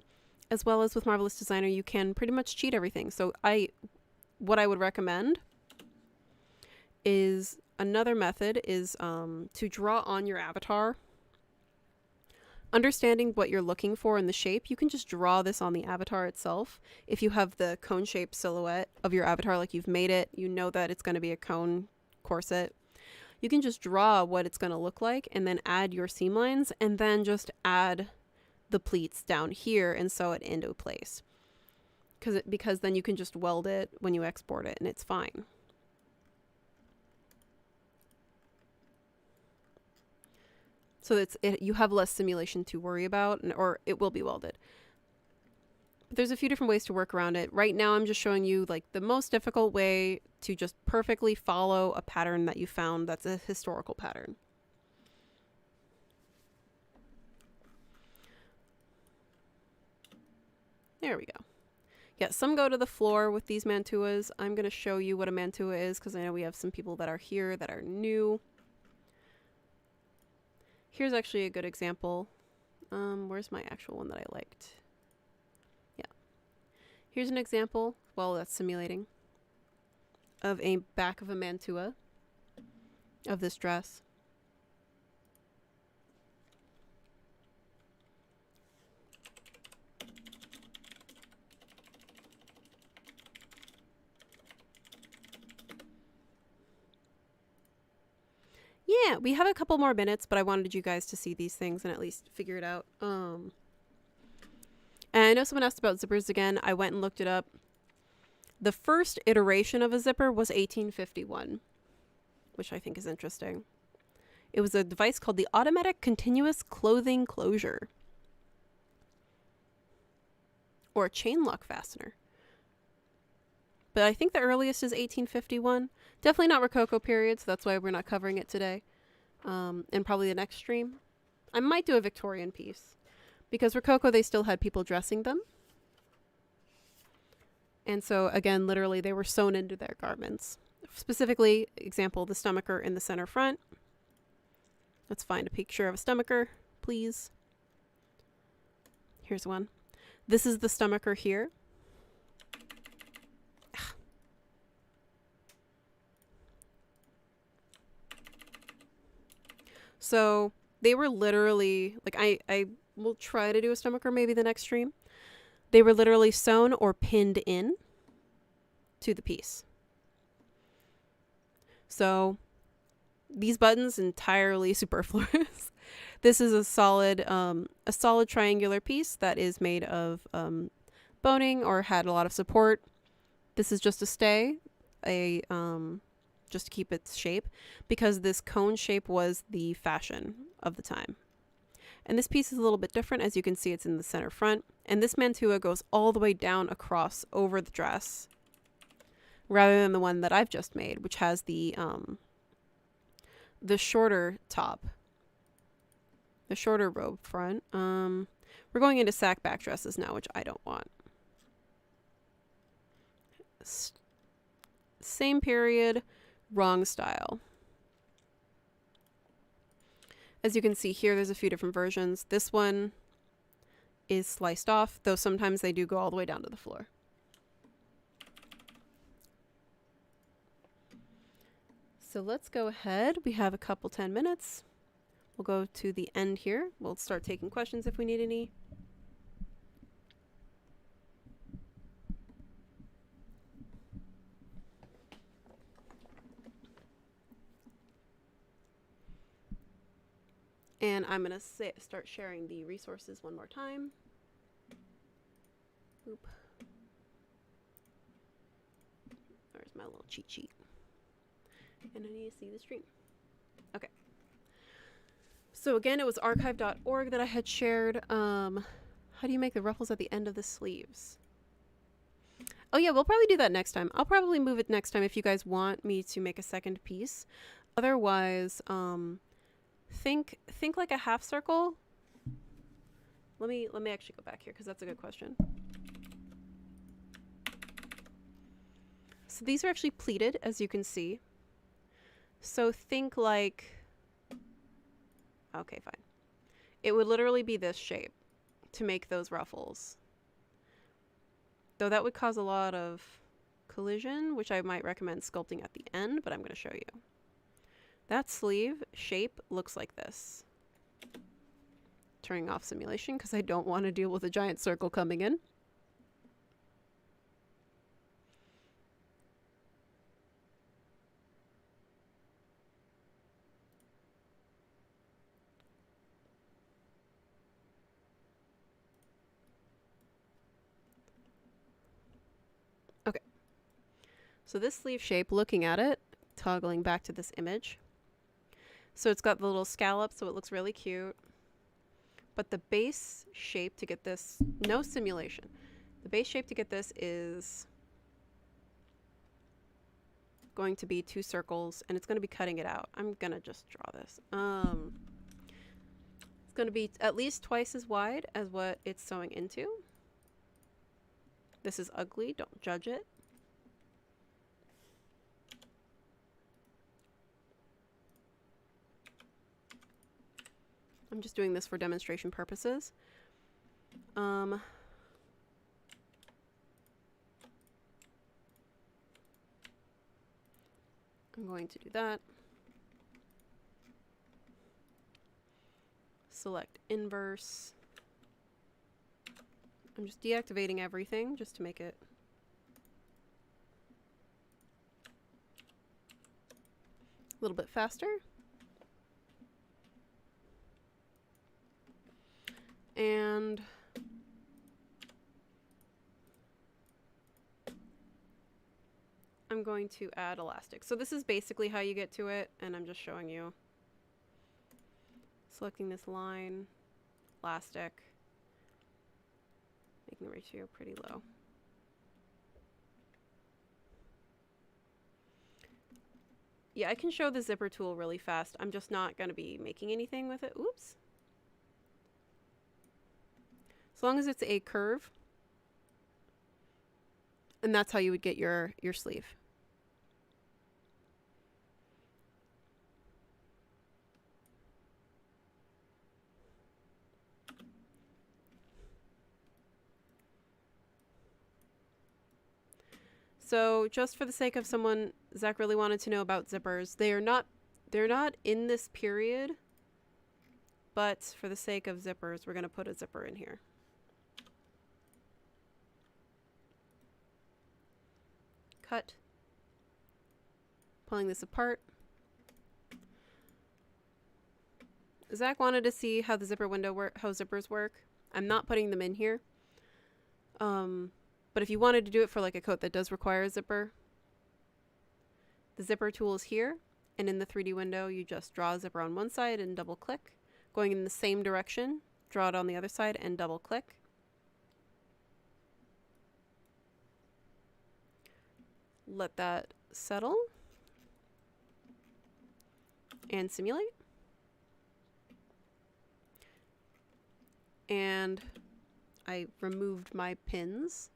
As well as with Marvelous Designer, you can pretty much cheat everything. So what I would recommend is another method is to draw on your avatar. Understanding what you're looking for in the shape, you can just draw this on the avatar itself. If you have the cone shape silhouette of your avatar, like you've made it, you know that it's going to be a cone corset, you can just draw what it's going to look like and then add your seam lines and then just add the pleats down here and sew it into place. Because then you can just weld it when you export it and it's fine. So you have less simulation to worry about, or it will be welded. But there's a few different ways to work around it. Right now I'm just showing you like the most difficult way to just perfectly follow a pattern that you found that's a historical pattern. There we go. Yeah, some go to the floor with these mantuas. I'm going to show you what a mantua is because I know we have some people that are here that are new. Here's actually a good example. Where's my actual one that I liked? Yeah. Here's an example, well, that's simulating, of a back of a mantua of this dress. Yeah, we have a couple more minutes, but I wanted you guys to see these things and at least figure it out. And I know someone asked about zippers again. I went and looked it up. The first iteration of a zipper was 1851, which I think is interesting. It was a device called the Automatic Continuous Clothing Closure, or a chain lock fastener. But I think the earliest is 1851. Definitely not Rococo period, so that's why we're not covering it today. And probably the next stream. I might do a Victorian piece. Because Rococo, they still had people dressing them. And so again, literally they were sewn into their garments. Specifically, example, the stomacher in the center front. Let's find a picture of a stomacher, please. Here's one. This is the stomacher here. So they were literally, like, I will try to do a stomacher maybe the next stream. They were literally sewn or pinned in to the piece. So these buttons entirely superfluous. This is a solid triangular piece that is made of boning or had a lot of support. This is just a stay, just to keep its shape, because this cone shape was the fashion of the time. And this piece is a little bit different. As you can see, it's in the center front. And this mantua goes all the way down across over the dress, rather than the one that I've just made, which has the shorter top, the shorter robe front. We're going into sack back dresses now, which I don't want. Same period, wrong style. As you can see here, there's a few different versions. This one is sliced off, though sometimes they do go all the way down to the floor. So let's go ahead. We have a couple 10 minutes. We'll go to the end here. We'll start taking questions if we need any. And I'm going to start sharing the resources one more time. Oop. There's my little cheat sheet. And I need to see the stream. Okay. So again, it was archive.org that I had shared. How do you make the ruffles at the end of the sleeves? Oh yeah, we'll probably do that next time. I'll probably move it next time if you guys want me to make a second piece. Otherwise, think like a half circle. Let me actually go back here because that's a good question. So these are actually pleated, as you can see. So think like, okay, fine. It would literally be this shape to make those ruffles. Though that would cause a lot of collision, which I might recommend sculpting at the end, but I'm going to show you. That sleeve shape looks like this. Turning off simulation because I don't want to deal with a giant circle coming in. Okay. So this sleeve shape, looking at it, toggling back to this image. So it's got the little scallop, so it looks really cute. But the base shape to get this, no simulation. The base shape to get this is going to be 2 circles, and it's going to be cutting it out. I'm going to just draw this. It's going to be at least twice as wide as what it's sewing into. This is ugly, don't judge it. I'm just doing this for demonstration purposes. I'm going to do that. Select inverse. I'm just deactivating everything just to make it a little bit faster. And I'm going to add elastic. So this is basically how you get to it, and I'm just showing you. Selecting this line, elastic, making the ratio pretty low. Yeah, I can show the zipper tool really fast. I'm just not going to be making anything with it. Oops. As long as it's a curve, And that's how you would get your sleeve. So just for the sake of someone, Zach really wanted to know about zippers. They're not in this period, but for the sake of zippers, we're going to put a zipper in here. Cut. Pulling this apart. Zach wanted to see how the zipper window how zippers work. I'm not putting them in here. But if you wanted to do it for like a coat that does require a zipper, the zipper tool is here, and in the 3D window, you just draw a zipper on one side and double click. Going in the same direction, draw it on the other side and double click. Let that settle and simulate. And I removed my pins.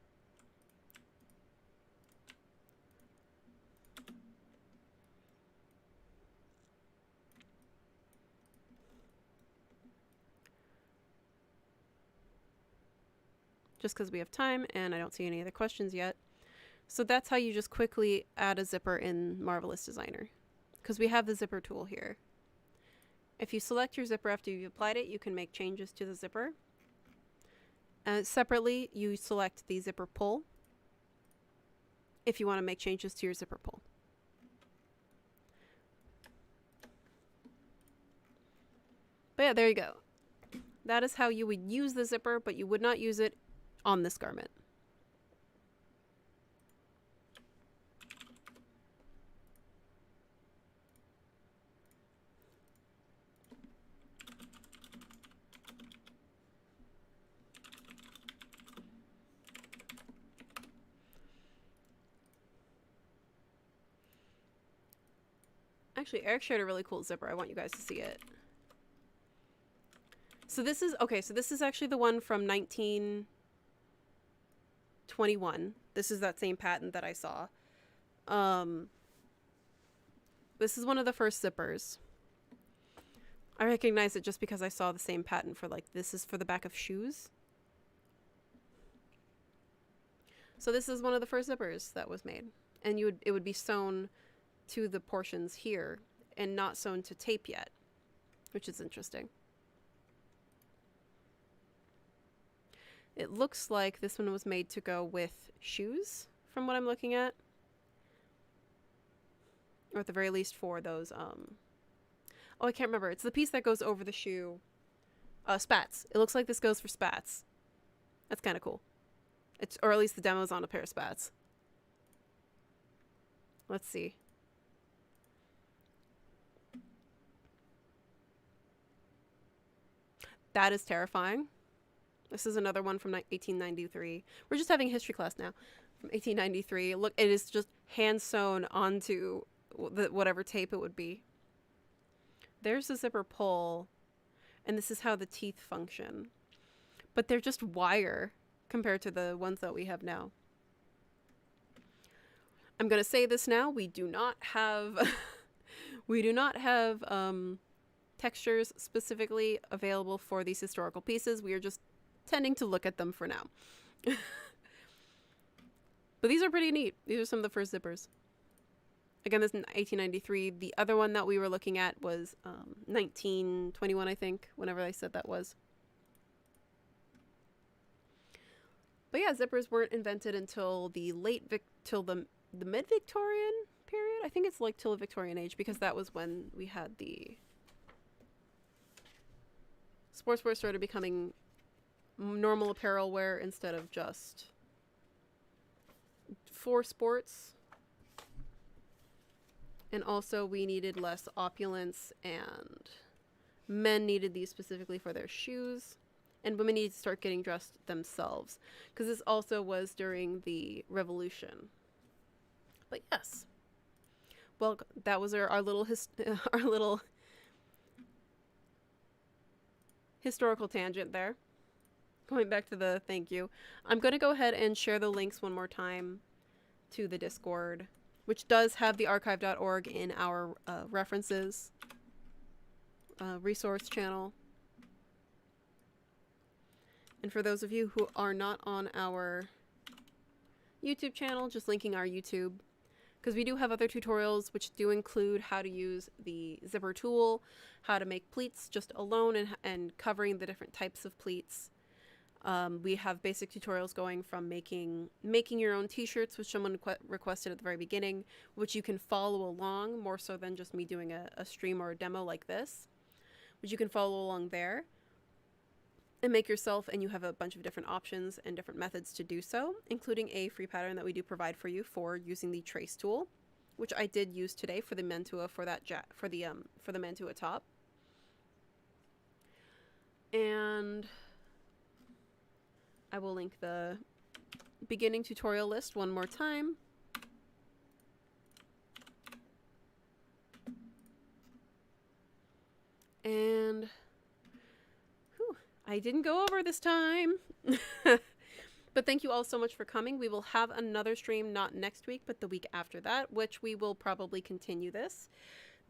Just because we have time and I don't see any other questions yet. So that's how you just quickly add a zipper in Marvelous Designer, because we have the zipper tool here. If you select your zipper after you've applied it, you can make changes to the zipper. Separately, you select the zipper pull if you want to make changes to your zipper pull. But yeah, there you go. That is how you would use the zipper, but you would not use it on this garment. Actually, Eric shared a really cool zipper. I want you guys to see it. So this is, okay, so this is actually the one from 1921. This is that same patent that I saw. This is one of the first zippers. I recognize it just because I saw the same patent for, like, this is for the back of shoes. So this is one of the first zippers that was made. And it would be sewn to the portions here and not sewn to tape yet, which is interesting. It looks like this one was made to go with shoes from what I'm looking at, or at the very least for those oh, I can't remember, it's the piece that goes over the shoe. Spats. It looks like this goes for spats. That's kind of cool. Or at least the demo's on a pair of spats. Let's see. That is terrifying. This is another one from 1893. We're just having a history class now. From 1893. Look, it is just hand sewn onto whatever tape it would be. There's the zipper pull, and this is how the teeth function. But they're just wire compared to the ones that we have now. I'm going to say this now. We do not have textures specifically available for these historical pieces. We are just tending to look at them for now. But these are pretty neat. These are some of the first zippers. Again, this is 1893. The other one that we were looking at was 1921, I think, whenever I said that was. But yeah, zippers weren't invented until the the mid-Victorian period. I think it's like till the Victorian age, because that was when we had the sportswear started becoming normal apparel wear instead of just for sports. And also we needed less opulence, and men needed these specifically for their shoes, and women needed to start getting dressed themselves, because this also was during the Revolution. But yes, well, that was our little historical tangent there. Going back to the thank you. I'm going to go ahead and share the links one more time to the Discord, which does have the archive.org in our references resource channel. And for those of you who are not on our YouTube channel, just linking our YouTube, because we do have other tutorials which do include how to use the zipper tool, how to make pleats just alone, and covering the different types of pleats. We have basic tutorials going from making your own t-shirts, which someone requested at the very beginning, which you can follow along more so than just me doing a stream or a demo like this, which you can follow along there and make yourself, and you have a bunch of different options and different methods to do so, including a free pattern that we do provide for you for using the trace tool, which I did use today for the mantua for the mantua top. And I will link the beginning tutorial list one more time. And I didn't go over this time. But thank you all so much for coming. We will have another stream, not next week, but the week after that, which we will probably continue this.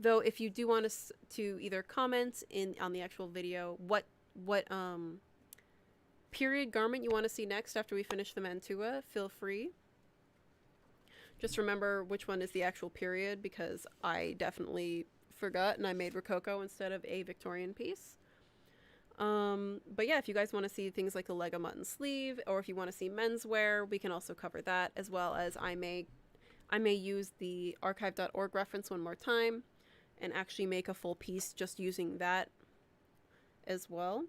Though if you do want us to either comment on the actual video what period garment you want to see next after we finish the mantua, feel free. Just remember which one is the actual period, because I definitely forgot and I made Rococo instead of a Victorian piece. But yeah, if you guys want to see things like the Lego mutton sleeve, or if you want to see menswear, we can also cover that, as well as I may use the archive.org reference one more time and actually make a full piece just using that as well.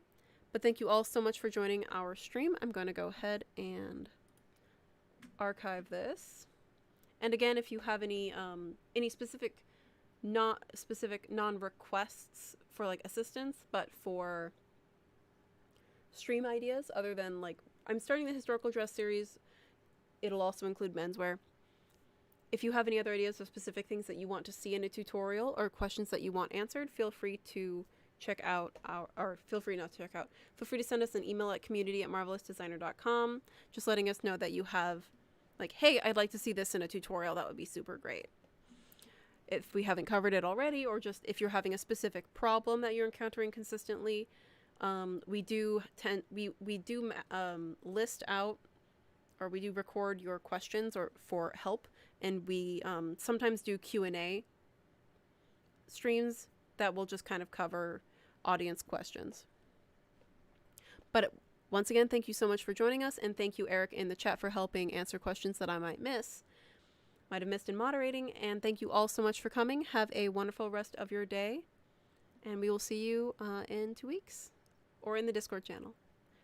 But thank you all so much for joining our stream. I'm going to go ahead and archive this. And again, if you have any specific non-requests for like assistance, but for stream ideas, other than like, I'm starting the historical dress series, it'll also include menswear. If you have any other ideas of specific things that you want to see in a tutorial or questions that you want answered, feel free to check out feel free to send us an email at community@marvelousdesigner.com, just letting us know that you have, like, hey, I'd like to see this in a tutorial. That would be super great. If we haven't covered it already, or just if you're having a specific problem that you're encountering consistently, we do list out, or we do record your questions or for help, and we sometimes do Q&A streams that will just kind of cover audience questions. But once again, thank you so much for joining us, and thank you, Eric, in the chat for helping answer questions that I might have missed in moderating. And thank you all so much for coming. Have a wonderful rest of your day, and we will see you in 2 weeks, or in the Discord channel.